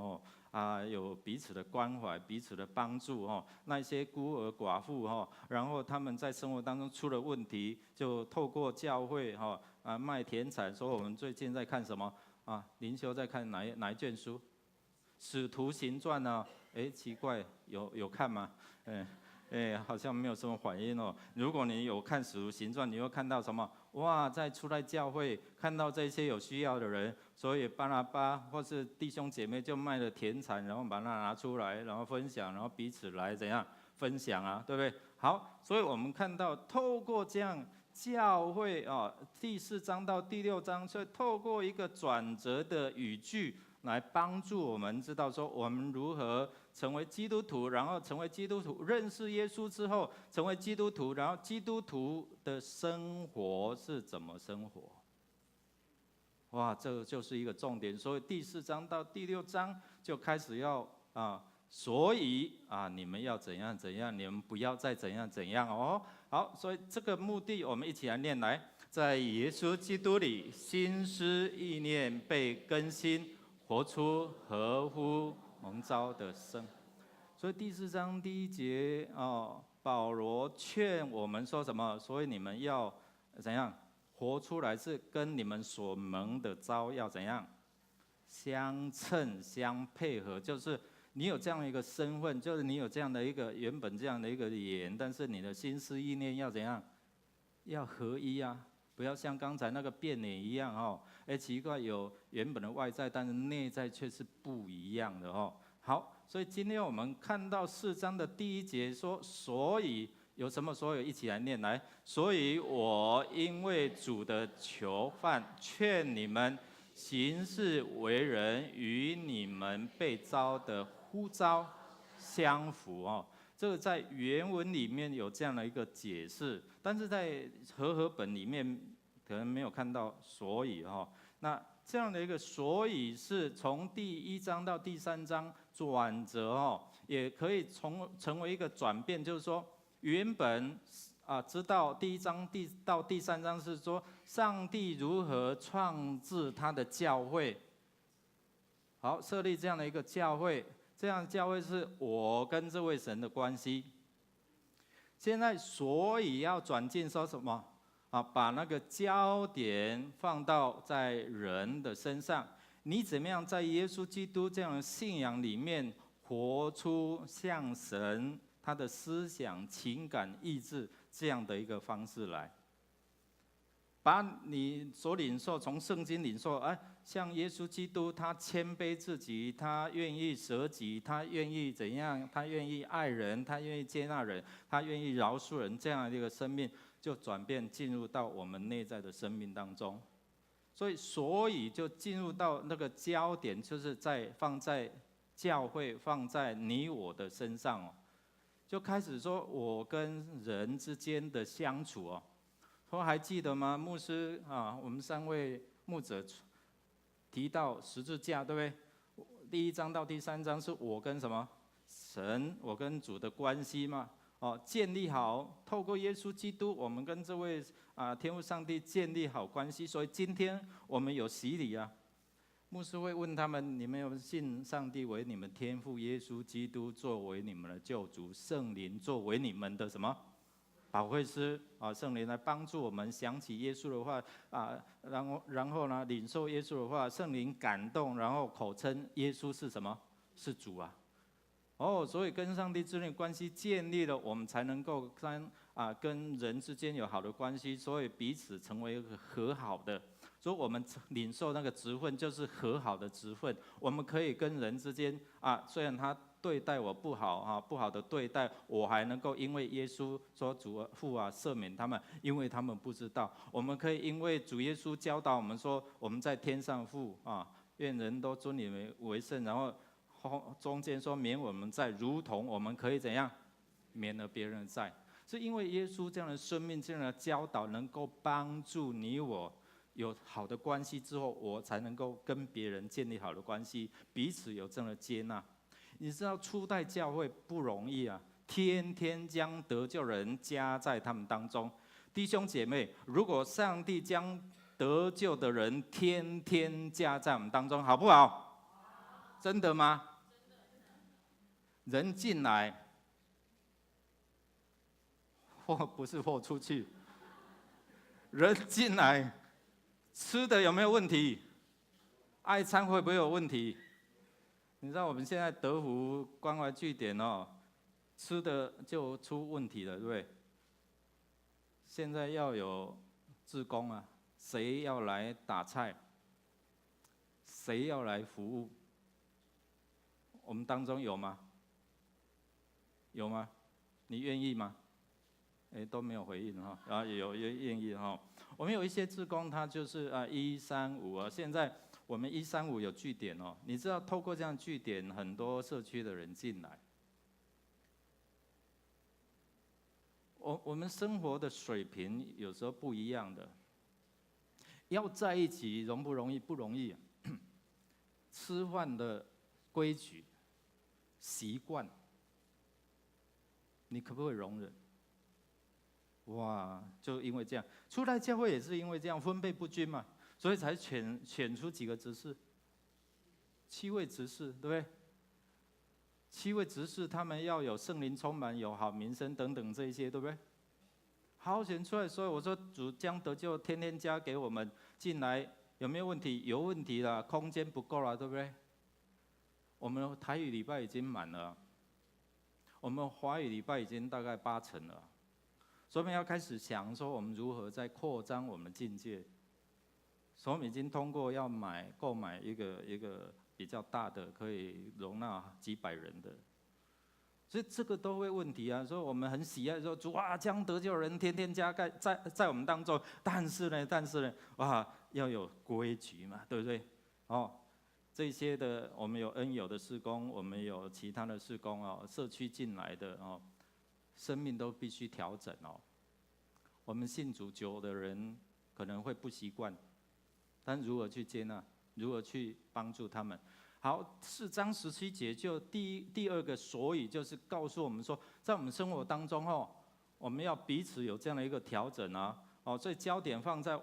有彼此的关怀，彼此的帮助那些孤儿寡妇然后他们在生活当中出了问题，就透过教会卖田产。说我们最近在看什么？灵修在看哪一卷书？《使徒行传》呢？奇怪，有看吗？好像没有什么反应哦。如果你有看《使徒行传》，你会看到什么？哇，在初代教会看到这些有需要的人，所以巴拿巴或是弟兄姐妹就卖了田产，然后把它拿出来，然后分享，然后彼此来怎样分享对不对？好，所以我们看到透过这样。教会第4章到第6章，所以透过一个转折的语句来帮助我们知道说，我们如何成为基督徒，然后成为基督徒，认识耶稣之后成为基督徒，然后基督徒的生活是怎么生活？哇，这就是一个重点。所以第4章到第6章就开始要所以你们要怎样怎样，你们不要再怎样怎样哦。好，所以这个目的我们一起来念来，在耶稣基督里，心思意念被更新，活出合乎蒙召的生。所以第4章第1节保罗劝我们说什么？所以你们要怎样活出来，是跟你们所蒙的召要怎样相称相配合，就是你有这样的一个身份，就是你有这样的一个原本这样的一个脸，但是你的心思意念要怎样？要合一不要像刚才那个变脸一样奇怪，有原本的外在，但是内在却是不一样的好，所以今天我们看到4章的第1节说，所以有什么？所以一起来念来。所以我因为主的囚犯，劝你们行事为人与你们被召的呼召相符这个在原文里面有这样的一个解释，但是在和本里面可能没有看到所以那这样的一个所以是从第1章到第3章转折也可以成为一个转变，就是说原本知道第1章到第3章是说上帝如何创制他的教会。好，设立这样的一个教会，这样的教会是我跟这位神的关系。现在，所以要转进说什么？把那个焦点放到在人的身上，你怎么样在耶稣基督这样的信仰里面活出像神他的思想、情感、意志这样的一个方式来，把你所领受从圣经领受，像耶稣基督，他谦卑自己，他愿意舍己，他愿意怎样？他愿意爱人，他愿意接纳人，他愿意饶恕人，这样的一个生命就转变进入到我们内在的生命当中。所以就进入到那个焦点，就是放在教会，放在你我的身上就开始说我跟人之间的相处还记得吗？牧师我们3位牧者提到十字架，对不对？第1章到第3章是我跟什么神，我跟主的关系嘛。建立好，透过耶稣基督，我们跟这位天父上帝建立好关系。所以今天我们有洗礼牧师会问他们：你们有信上帝为你们天父，耶稣基督作为你们的救主，圣灵作为你们的什么保惠师圣灵来帮助我们想起耶稣的话然后呢领受耶稣的话，圣灵感动，然后口称耶稣是什么？是主所以跟上帝之间的关系建立了，我们才能够跟人之间有好的关系，所以彼此成为一个和好的。所以我们领受那个职分就是和好的职分，我们可以跟人之间虽然他对待我不好不好的对待，我还能够因为耶稣说主父赦免他们，因为他们不知道。我们可以因为主耶稣教导我们说，我们在天上父愿人都尊你为圣，然后中间说免我们债，如同我们可以怎样免了别人的债，是因为耶稣这样的生命、这样的教导，能够帮助你我有好的关系之后，我才能够跟别人建立好的关系，彼此有这样的接纳。你知道初代教会不容易天天将得救人加在他们当中。弟兄姐妹，如果上帝将得救的人天天加在我们当中，好不好？真的吗？人进来，不是豁出去。人进来，吃的有没有问题？爱餐会不会有问题？你知道我们现在德福关怀据点吃的就出问题了，对不对？现在要有志工谁要来打菜？谁要来服务？我们当中有吗？有吗？你愿意吗？都没有回应有愿意我们有一些志工，他就是135现在我们135有据点你知道透过这样据点，很多社区的人进来。我们生活的水平有时候不一样的，要在一起容不容易？不容易吃饭的规矩、习惯，你可不可以容忍？就因为这样，初代教会也是因为这样分配不均嘛，所以才选出几个执事，7位执事，对不对？7位执事，他们要有圣灵充满，有好名声等等这一些，对不对？好选出来，所以我说主将得救天天加给我们进来，有没有问题？有问题了，空间不够了，对不对？我们台语礼拜已经满了，我们华语礼拜已经大概80%了，所以我们要开始想说，我们如何在扩张我们境界。所以我们已经通过要购买一个比较大的，可以容纳几百人的，所以这个都会问题所以我们很喜爱说主将得救人天天加盖在我们当中，但是呢，要有规矩嘛，对不对？这些的我们有恩友的事工，我们有其他的事工社区进来的生命都必须调整我们信主久的人可能会不习惯，但如何去接纳，如何去帮助他们？好，4章17节就第二个所以就是告诉我们说，在我们生活当中我们要彼此有这样的一个调整哦，所以焦点放在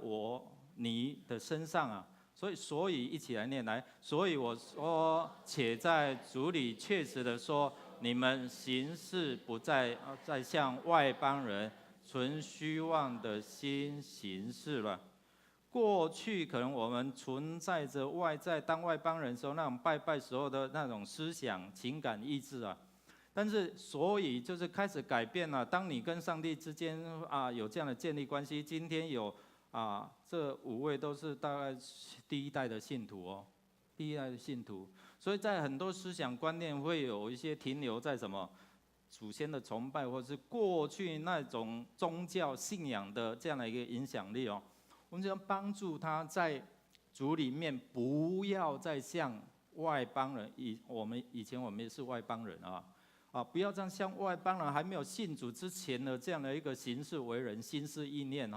你的身上啊。所以一起来念来。所以我说，且在主里确实的说，你们行事不再向外邦人存虚妄的心行事了。过去可能我们存在着当外邦人的时候那种拜时候的那种思想、情感、意志啊。但是，所以就是开始改变了。当你跟上帝之间有这样的建立关系，今天有这5位都是大概第一代的信徒哦，第一代的信徒。所以在很多思想观念会有一些停留在什么祖先的崇拜，或是过去那种宗教信仰的这样的一个影响力哦。我们就要帮助他在主里面不要再像外邦人，以前我们也是外邦人不要这样像外邦人还没有信主之前的这样的一个行事为人、心思意念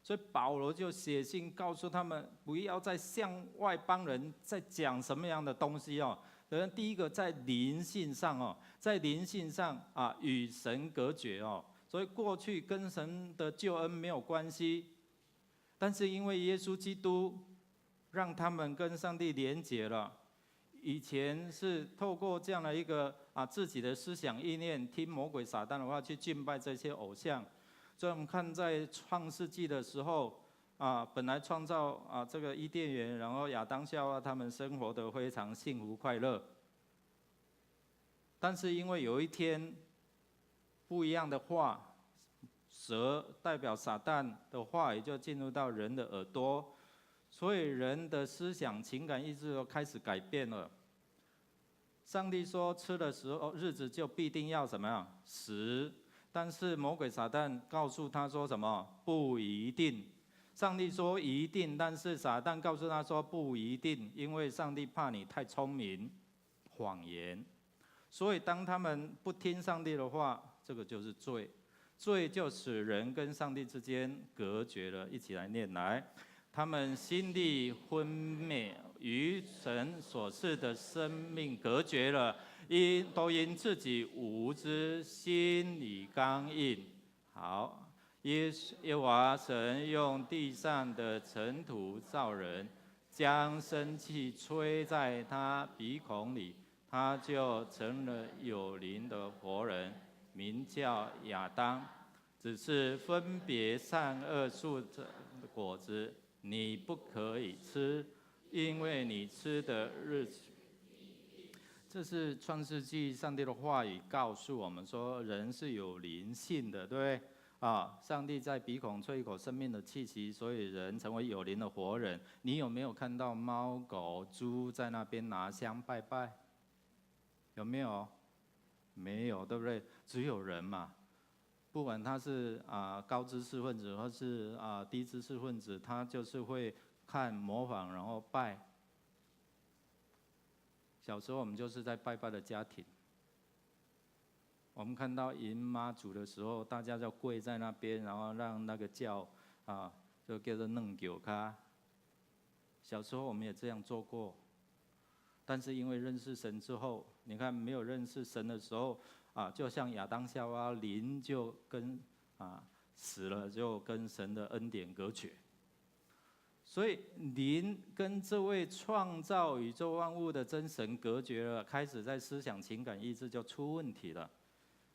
所以保罗就写信告诉他们，不要再像外邦人在讲什么样的东西第一个在灵性上与神隔绝所以过去跟神的救恩没有关系，但是因为耶稣基督让他们跟上帝连结了。以前是透过这样的一个自己的思想意念，听魔鬼撒旦的话去敬拜这些偶像。所以我们看在创世纪的时候本来创造这个伊甸园，然后亚当夏娃他们生活得非常幸福快乐。但是因为有一天不一样的话，蛇代表撒旦的话也就进入到人的耳朵。所以人的思想、情感、意志都开始改变了。上帝说吃的时候日子就必定要怎么样死，但是魔鬼撒旦告诉他说什么？不一定。上帝说一定，但是撒旦告诉他说不一定，因为上帝怕你太聪明，谎言。所以当他们不听上帝的话，这个就是罪，罪就使人跟上帝之间隔绝了。一起来念来。他们心地昏昧，与神所赐的生命隔绝了，都因自己无知，心里刚硬。好，耶和华神用地上的尘土造人，将生气吹在他鼻孔里，他就成了有灵的活人，名叫亚当。只是分别善恶树的果子你不可以吃，因为你吃的日子。这是创世纪上帝的话语告诉我们说，人是有灵性的，对不对？上帝在鼻孔吹一口生命的气息，所以人成为有灵的活人。你有没有看到猫、狗、猪在那边拿香拜拜？有没有？没有，对不对？只有人嘛。不管他是高知识分子或是低知识分子，他就是会看模仿然后拜。小时候我们就是在拜拜的家庭，我们看到迎妈祖的时候，大家就跪在那边，然后让那个叫就叫做弄酒咖。小时候我们也这样做过，但是因为认识神之后，你看没有认识神的时候。就像亚当夏娃，灵就跟死了，就跟神的恩典隔绝。所以灵跟这位创造宇宙万物的真神隔绝了，开始在思想、情感、意志就出问题了，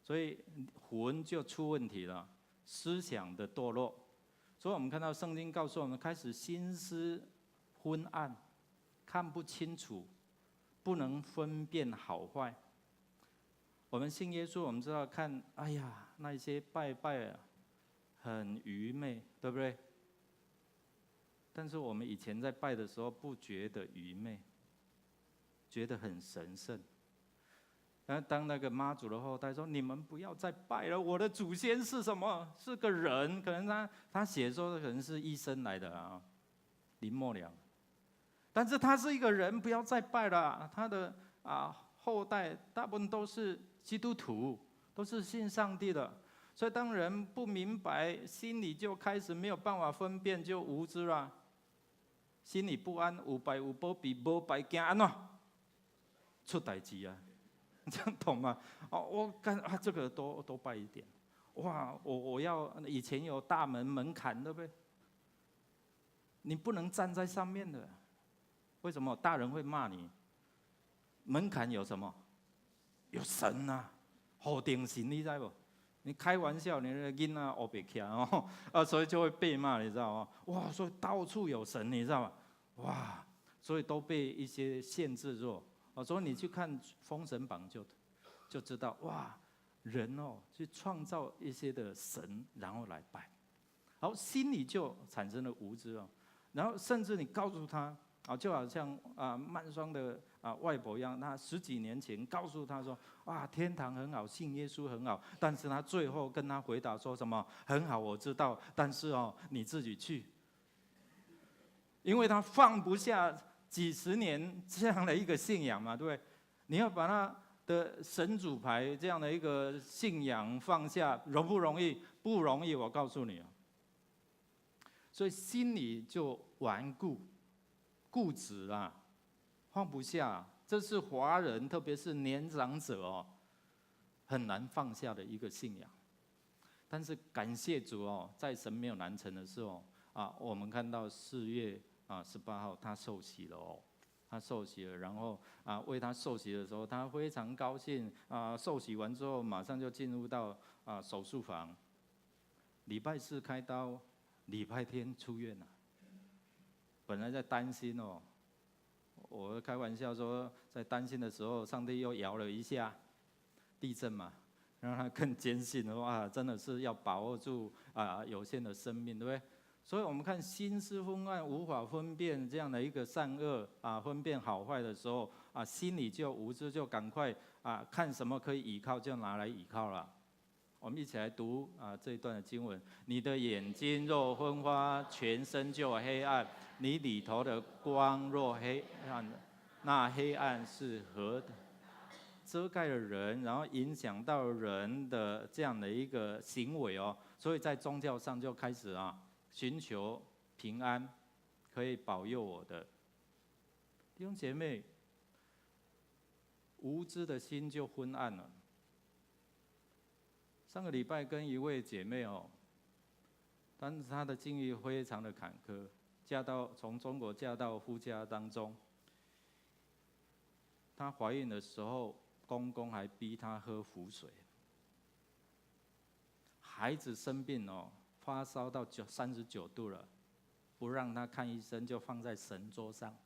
所以魂就出问题了，思想的堕落。所以我们看到圣经告诉我们，开始心思昏暗，看不清楚，不能分辨好坏。我们信耶稣，我们知道看，哎呀，那些拜很愚昧，对不对？但是我们以前在拜的时候不觉得愚昧，觉得很神圣。然后当那个妈祖的后代说：“你们不要再拜了，我的祖先是什么？是个人，可能他写说可能是医生来的林默娘，但是他是一个人，不要再拜了。他的后代大部分都是基督徒，都是信上帝的，所以当人不明白，心里就开始没有办法分辨，就无知了，心里不安，有拜有保比无拜惊安怎出代志啊？这样懂吗？我看这个多拜一点，哇，我要以前有大门槛，对不对？你不能站在上面的，为什么？大人会骂你。门槛有什么？有神啊，好定神，你知不？你开玩笑，你的囡仔学不起来哦，所以就会被骂，你知道吗？哇，所以到处有神，你知道吗？哇，所以都被一些限制住。所以你去看《封神榜》就知道，哇，人去创造一些的神，然后来拜，然后心里就产生了无知哦。然后甚至你告诉他就好像曼双的外婆一样，他10几年前告诉他说，哇，天堂很好，信耶稣很好，但是他最后跟他回答说什么？很好，我知道，但是你自己去，因为他放不下几十年这样的一个信仰嘛，对不对？你要把他的神主牌这样的一个信仰放下，容不容易？不容易，我告诉你所以心里就顽固、固执放不下。这是华人，特别是年长者很难放下的一个信仰。但是感谢主在神没有难成的时候我们看到4月18号他受洗了他受洗了，然后为他受洗的时候，他非常高兴受洗完之后，马上就进入到手术房，礼拜4开刀，礼拜天出院了。本来在担心我开玩笑说，在担心的时候，上帝又摇了一下，地震嘛，让他更坚信了真的是要把握住有限的生命，对不对？所以我们看心思昏暗，无法分辨这样的一个善恶分辨好坏的时候心里就无知，就赶快看什么可以倚靠就拿来倚靠了。我们一起来读这一段的经文：你的眼睛若昏花，全身就黑暗；你里头的光若黑暗，那黑暗是何等？遮盖了人，然后影响到人的这样的一个行为所以在宗教上就开始寻求平安，可以保佑我的弟兄姐妹。无知的心就昏暗了。上个礼拜跟一位姐妹但是她的境遇非常的坎坷，从中国嫁到夫家当中。她怀孕的时候，公公还逼她喝符水。孩子生病发烧到39度了，不让她看医生，就放在神桌上，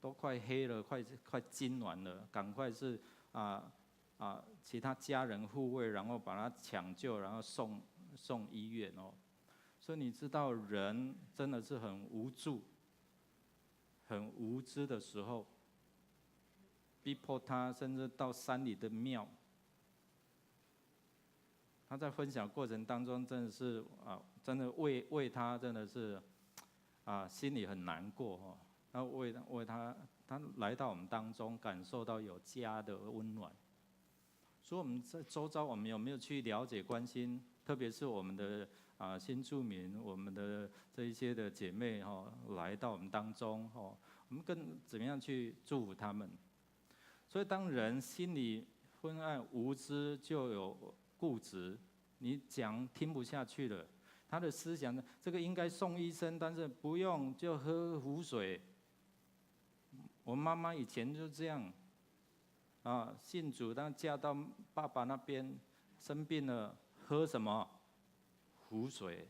都快黑了，快痉挛了，赶快是其他家人护卫，然后把他抢救，然后送医院所以你知道，人真的是很无助、很无知的时候，逼迫他，甚至到山里的庙。他在分享过程当中，真的是真的为他真的是心里很难过然后为他来到我们当中，感受到有家的温暖。所以我们在周遭，我们有没有去了解、关心，特别是我们的新住民，我们的这一些的姐妹来到我们当中我们更怎么样去祝福他们？所以当人心里昏暗无知，就有固执，你讲听不下去了。他的思想，这个应该送医生，但是不用，就喝符水。我妈妈以前就这样。信主，但嫁到爸爸那边，生病了，喝什么符水？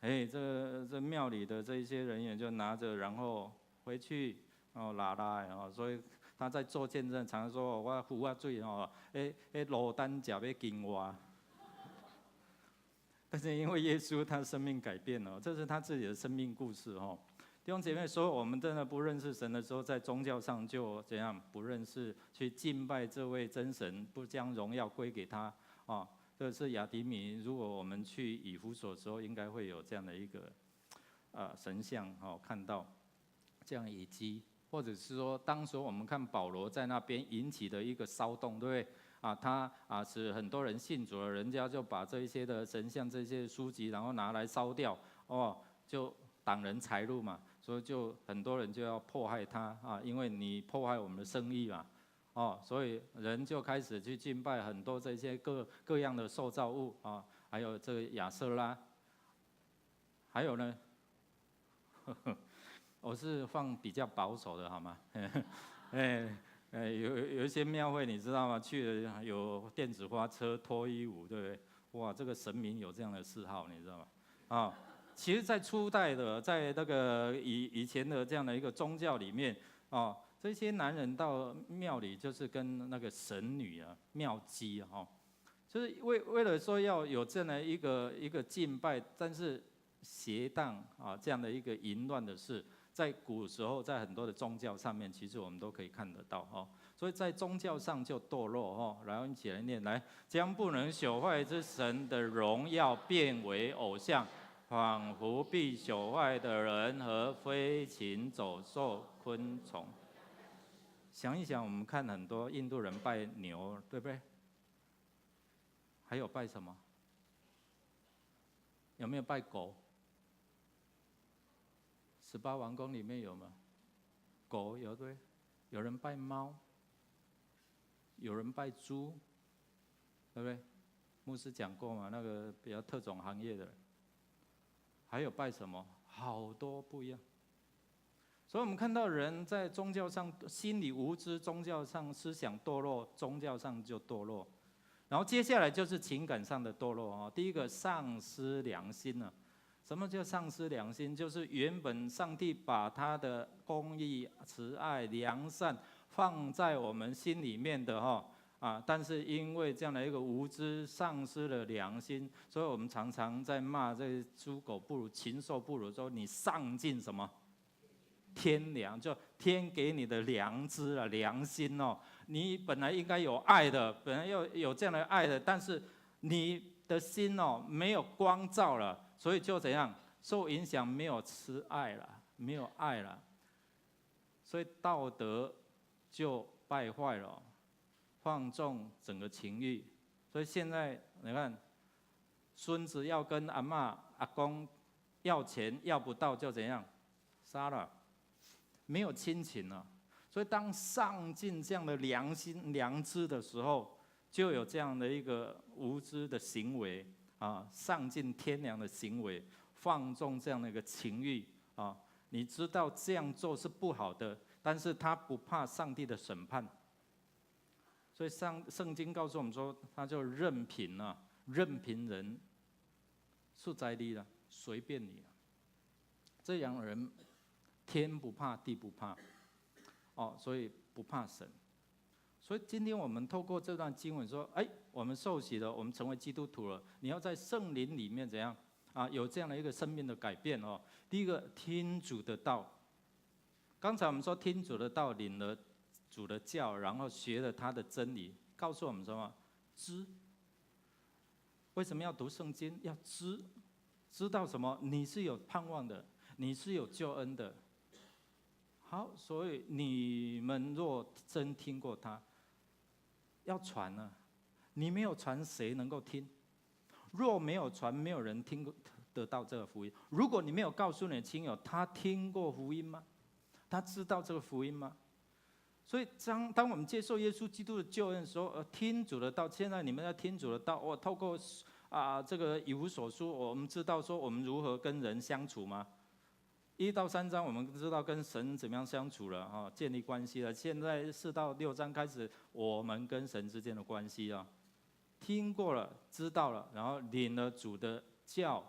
这庙里的这一些人员就拿着，然后回去拉所以他在做见证，常常说我符水落单食要紧我。但是因为耶稣他生命改变了，这是他自己的生命故事弟兄姐妹说，我们真的不认识神的时候，在宗教上就怎样不认识，去敬拜这位真神，不将荣耀归给他这是亚迪米。如果我们去以弗所的时候，应该会有这样的一个神像看到这样以及，或者是说，当时我们看保罗在那边引起的一个骚动，对不对他使很多人信主了，人家就把这一些的神像、这些书籍，然后拿来烧掉就挡人财路嘛。所以就很多人就要迫害他因为你迫害我们的生意嘛所以人就开始去敬拜很多这些各样的受造物啊，还有这个亚瑟拉，还有呢，我是放比较保守的好吗？有一些庙会你知道吗？去了有电子花车、脱衣舞，对不对？哇，这个神明有这样的嗜好，你知道吗？其实，在初代的，在那个以前的这样的一个宗教里面，这些男人到庙里就是跟那个神女啊、庙姬就是为了说要有这样的一个敬拜，但是邪荡这样的一个淫乱的事，在古时候在很多的宗教上面，其实我们都可以看得到所以在宗教上就堕落然后一起来念来，将不能朽坏之神的荣耀变为偶像，仿佛必朽坏的人和飞禽走兽、昆虫。想一想，我们看很多印度人拜牛，对不对？还有拜什么？有没有拜狗？18王宫里面有吗？狗有对，有人拜猫，有人拜猪，对不对？牧师讲过嘛，那个比较特种行业的人，还有拜什么？好多不一样。所以我们看到人在宗教上心理无知，宗教上思想堕落，宗教上就堕落。然后接下来就是情感上的堕落第一个丧失良心了。什么叫丧失良心？就是原本上帝把他的公义、慈爱、良善放在我们心里面的但是因为这样的一个无知，丧失了良心，所以我们常常在骂这猪狗不如、禽兽不如，说你丧尽什么？天良，就天给你的良知了，良心你本来应该有爱的，本来要有这样的爱的，但是你的心没有光照了，所以就怎样受影响，没有慈爱了，没有爱了，所以道德就败坏了，放纵整个情欲。所以现在你看，孙子要跟阿嬷、阿公要钱，要不到就怎样杀了。没有亲情了，所以当丧尽这样的良心、良知的时候，就有这样的一个无知的行为丧尽天良的行为，放纵这样的一个情欲你知道这样做是不好的，但是他不怕上帝的审判，所以圣经告诉我们说，他就任凭任凭人，素哉你了，随便你了，这样的人。天不怕地不怕所以不怕神。所以今天我们透过这段经文说，我们受洗了，我们成为基督徒了，你要在圣灵里面怎样有这样的一个生命的改变第一个，听主的道。刚才我们说听主的道，领了主的教，然后学了他的真理，告诉我们什么？知。为什么要读圣经？要知道什么？你是有盼望的，你是有救恩的。好，所以你们若真听过他，要传你没有传，谁能够听？若没有传，没有人听得到这个福音。如果你没有告诉你的亲友，他听过福音吗？他知道这个福音吗？所以当我们接受耶稣基督的救恩的时候，听主的道。现在你们要听主的道，透过这个以弗所书，我们知道说我们如何跟人相处吗？1到3章我们知道跟神怎么样相处了建立关系了。现在4到6章开始，我们跟神之间的关系听过了，知道了，然后领了主的教，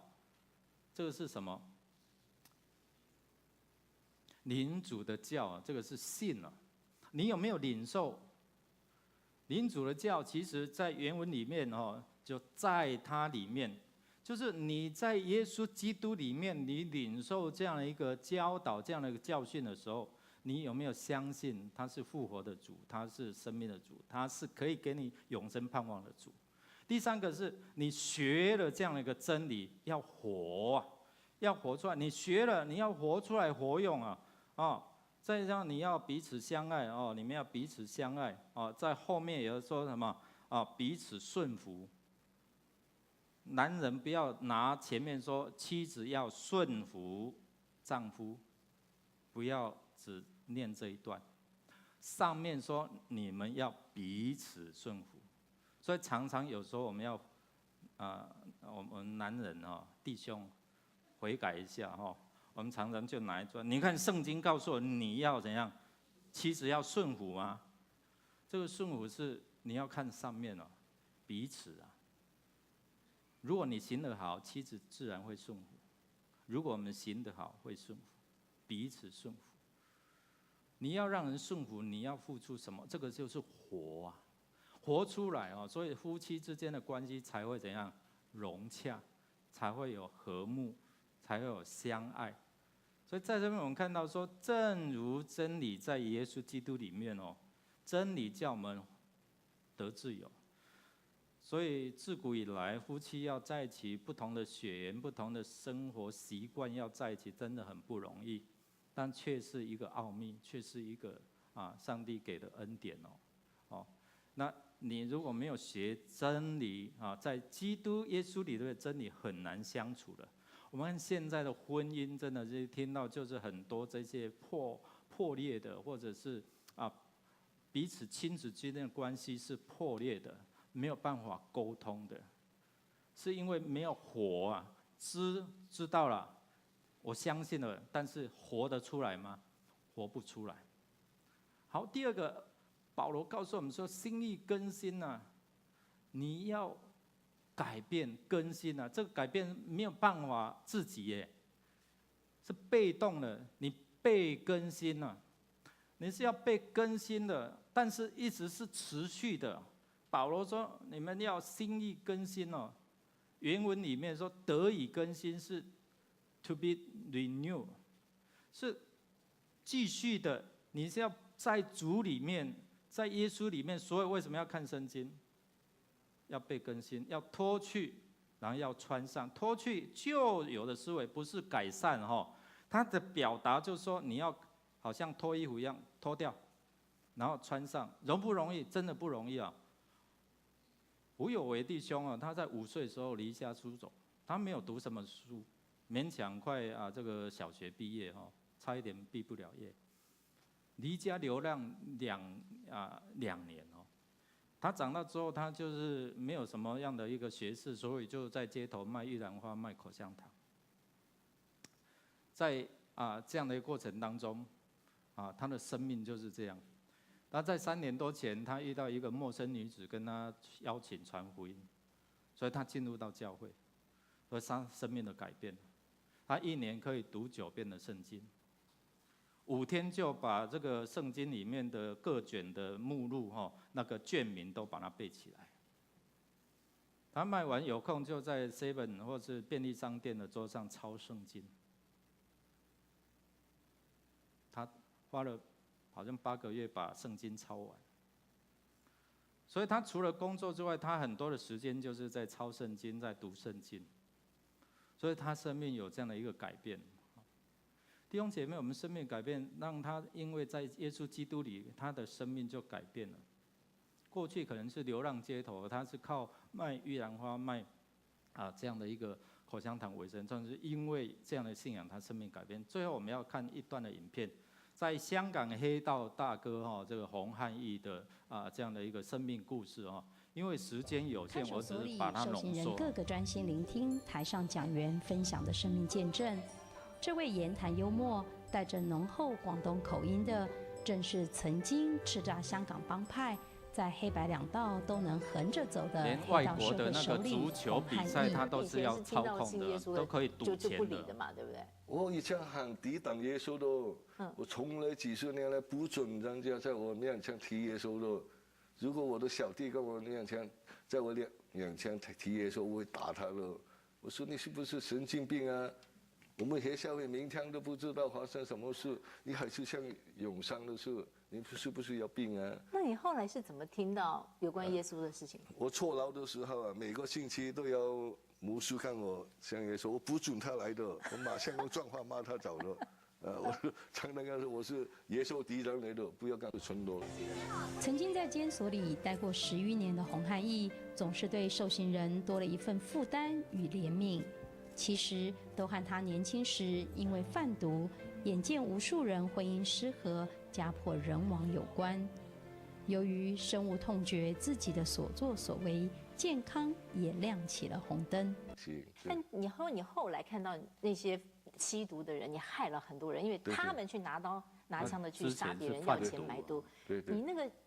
这个是什么？领主的教这个是信你有没有领受？领主的教，其实在原文里面就在它里面。就是你在耶稣基督里面，你领受这样的一个教导、这样的一个教训的时候，你有没有相信他是复活的主，他是生命的主，他是可以给你永生盼望的主？第三个是你学了这样的一个真理，要活要活出来。你学了，你要活出来，活用再这样，你要彼此相爱你们要彼此相爱在后面也有说什么彼此顺服。男人不要拿前面说妻子要顺服丈夫，不要只念这一段。上面说你们要彼此顺服，所以常常有时候我们要，我们男人弟兄悔改一下我们常常就拿一段，你看圣经告诉我你要怎样，妻子要顺服吗？这个顺服是你要看上面彼此如果你行得好，妻子自然会顺服；如果我们行得好，会顺服，彼此顺服。你要让人顺服，你要付出什么？这个就是活活出来所以夫妻之间的关系才会怎样融洽，才会有和睦，才会有相爱。所以在这边我们看到说，正如真理在耶稣基督里面真理叫我们得自由。所以自古以来，夫妻要在一起，不同的血缘、不同的生活习惯要在一起，真的很不容易。但却是一个奥秘，却是一个上帝给的恩典那你如果没有学真理在基督耶稣里的真理很难相处的。我们现在的婚姻真的是听到就是很多这些破裂的，或者是彼此亲子之间的关系是破裂的，没有办法沟通的，是因为没有火知道了。我相信了，但是活得出来吗？活不出来。好，第二个，保罗告诉我们说，心意更新你要改变更新这个改变没有办法自己耶，是被动的，你被更新了，你是要被更新的，但是一直是持续的。保罗说，你们要心意更新原文里面说得以更新是to be renewed， 是继续的。你是要在主里面，在耶稣里面。所以为什么要看圣经？要被更新，要脱去，然后要穿上。脱去旧有的思维，不是改善它的表达就是说，你要好像脱衣服一样脱掉，然后穿上。容不容易？真的不容易吴有为弟兄他在5岁的时候离家出走，他没有读什么书。勉强快这个小学毕业差一点毕不了业，离家流浪2年他长大之后，他就是没有什么样的一个学识，所以就在街头卖玉兰花、卖口香糖。在这样的一个过程当中他的生命就是这样。他在3年多前，他遇到一个陌生女子，跟他邀请传福音，所以他进入到教会，而他生命的改变。他1年可以读9遍的圣经，5天就把这个圣经里面的各卷的目录那个卷名都把它背起来。他卖完有空就在 7 或是便利商店的桌上抄圣经。他花了好像8个月把圣经抄完。所以他除了工作之外，他很多的时间就是在抄圣经，在读圣经。所以他生命有这样的一个改变。弟兄姐妹，我们生命改变，让他因为在耶稣基督里，他的生命就改变了。过去可能是流浪街头，他是靠卖玉兰花、卖这样的一个口香糖为生，但是因为这样的信仰，他生命改变。最后我们要看一段的影片，在香港黑道大哥这个洪汉义的这样的一个生命故事因为时间有限，我只是把它浓缩。受刑人个个专心聆听台上讲员分享的生命见证。这位言谈幽默、带着浓厚广东口音的，正是曾经叱咤香港帮派，在黑白两道都能横着走的连外国的那个足球比赛，他都是要操控的，都可以赌钱的嘛，对不对？我以前很抵挡耶稣的，我从来几十年来不准人家在我面前提耶稣的。如果我的小弟跟我面前，在我面前提耶稣，我会打他的。我说你是不是神经病啊？我们学校里明天都不知道发生什么事，你还是像永生的事，你是不是有病啊？那你后来是怎么听到有关耶稣的事情？我坐牢的时候每个星期都要牧师看我向耶稣，我不准他来的，我马上用脏话骂他走了。我常常告诉我是耶稣敌人来的，不要跟他冲突。曾经在监所里待过10余年的洪汉义，总是对受刑人多了一份负担与怜悯。其实都和他年轻时因为贩毒，眼见无数人婚姻失和，家破人亡有关。由于深恶痛绝自己的所作所为，健康也亮起了红灯。但你后来看到那些吸毒的人，你害了很多人，因为他们去拿刀拿枪的去杀别人，要钱买毒。对对。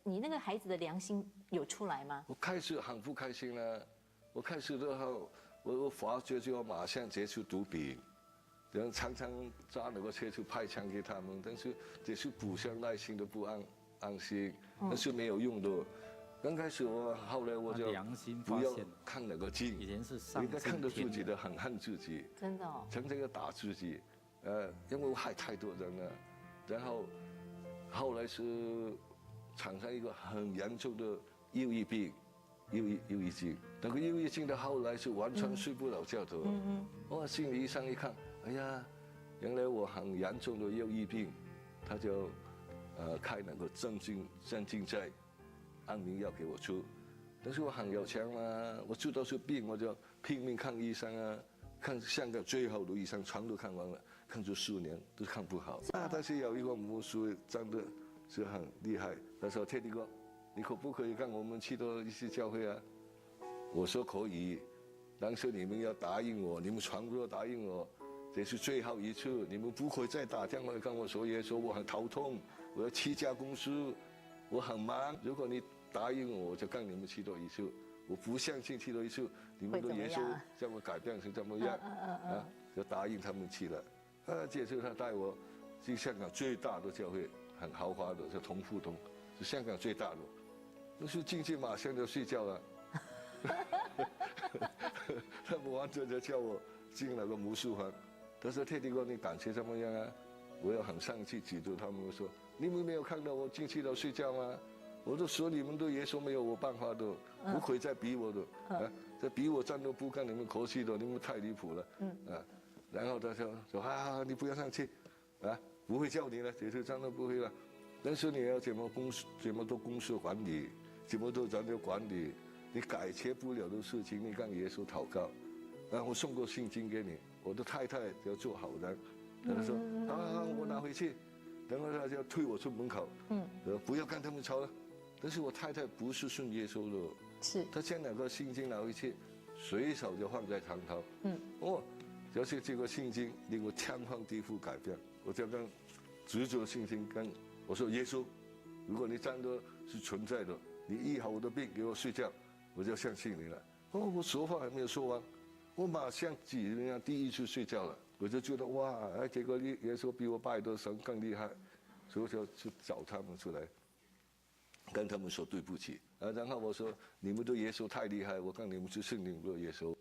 你那个孩子的良心有出来吗？我开始很不开心了，我开始之后，我发觉就要马上结束毒品。然后常常抓那个车去派枪给他们，但是这是不相耐心的不安心，但是没有用的。刚开始后来我就不要看那个镜，以前是上应该看到自己的很恨自己，真的哦，常常要打自己，因为我害太多人了。然后后来是产生一个很严重的忧郁病。忧郁症，那个忧郁症的后来是完全睡不了觉的。我心理医生一看，哎呀，原来我很严重的忧郁病，他就开那个镇静剂、安眠药给我吃。但是我很有钱嘛，我知道是病，我就拼命看医生啊，看香港最好的医生，全都看完了，看了10年都看不好。但是有一个牧师真的是很厉害，他说：“Teddy哥，你可不可以跟我们去到一些教会啊？”我说可以，但是你们要答应我，你们全部要答应我，这是最后一次，你们不可以再打电话跟我说耶稣，我很头痛，我要7家公司，我很忙。如果你答应我，我就跟你们去到一次。我不相信去到一次，你们的耶稣将我改变成怎么样？就答应他们去了。这次他带我去香港最大的教会，很豪华的，叫同富通，是香港最大的。但是进去马上就睡觉了。他们完全就叫我进那个魔术房。他说：“Teddy哥，你感觉怎么样啊？”我要很生气，指着他们说：“你们没有看到我进去都睡觉吗？我都说你们对耶稣没有我办法的，不可以再逼我的。这逼我真的不跟你们客气的，你们太离谱了。”然后他说：“啊，你不要生气，不会叫你了，这次真的不会了。但是你要怎么多公司管理，怎么多人要管理。”你改切不了的事情，你跟耶稣祷告。我送个信经给你，我的太太要做好人。他说：“我拿回去。”然后他就推我出门口。不要跟他们吵了。但是我太太不是信耶稣的，是她将那个信经拿回去，随手就放在床头。就是这个信经令我天翻地覆改变。我就跟执着信经跟我说：“耶稣，如果你真的是存在的，你医好我的病，给我睡觉。”我就相信你了。我说话还没有说完，我马上第一次睡觉了。我就觉得哇，结果耶稣比我拜的神更厉害，所以我就去找他们出来，跟他们说对不起。然后我说你们的耶稣太厉害，我跟你们去信你们的耶稣。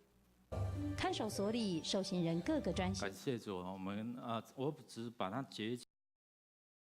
看守所里受刑人各个专项。感谢主，我们我只是把它截。